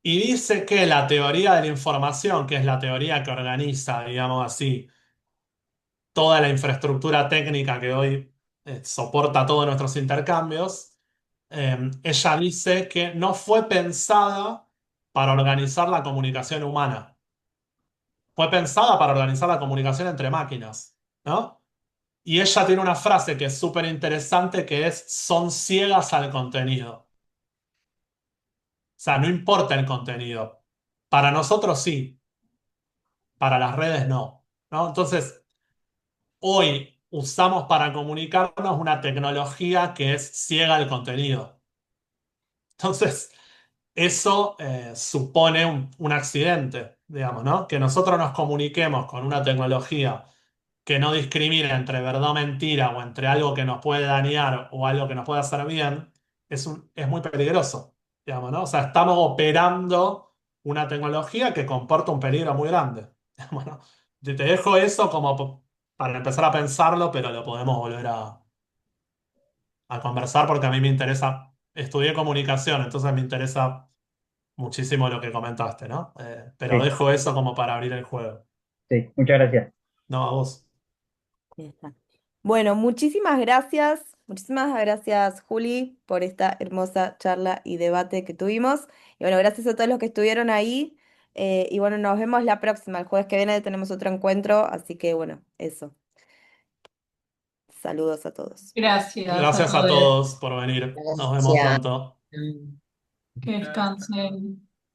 Y dice que la teoría de la información, que es la teoría que organiza, digamos así, toda la infraestructura técnica que hoy soporta todos nuestros intercambios, ella dice que no fue pensada para organizar la comunicación humana, fue pensada para organizar la comunicación entre máquinas, ¿no? Y ella tiene una frase que es súper interesante que es, son ciegas al contenido. O sea, no importa el contenido. Para nosotros sí, para las redes no, ¿no? Entonces, hoy usamos para comunicarnos una tecnología que es ciega al contenido. Entonces, eso supone un accidente, digamos, ¿no? Que nosotros nos comuniquemos con una tecnología que no discrimina entre verdad o mentira o entre algo que nos puede dañar o algo que nos puede hacer bien, es muy peligroso, digamos, ¿no? O sea, estamos operando una tecnología que comporta un peligro muy grande. Bueno, te dejo eso como para empezar a pensarlo, pero lo podemos volver a conversar porque a mí me interesa, estudié comunicación, entonces me interesa muchísimo lo que comentaste, ¿no? Pero
Sí,
dejo eso como para abrir el juego.
sí, muchas gracias.
No, a vos.
Ya está. Bueno, muchísimas gracias, Juli, por esta hermosa charla y debate que tuvimos. Y bueno, gracias a todos los que estuvieron ahí. Y bueno, nos vemos la próxima. El jueves que viene tenemos otro encuentro, así que bueno, eso. Saludos a todos.
Gracias a
Gracias a
todos.
todos por venir. Nos vemos
Gracias.
pronto.
Que descansen.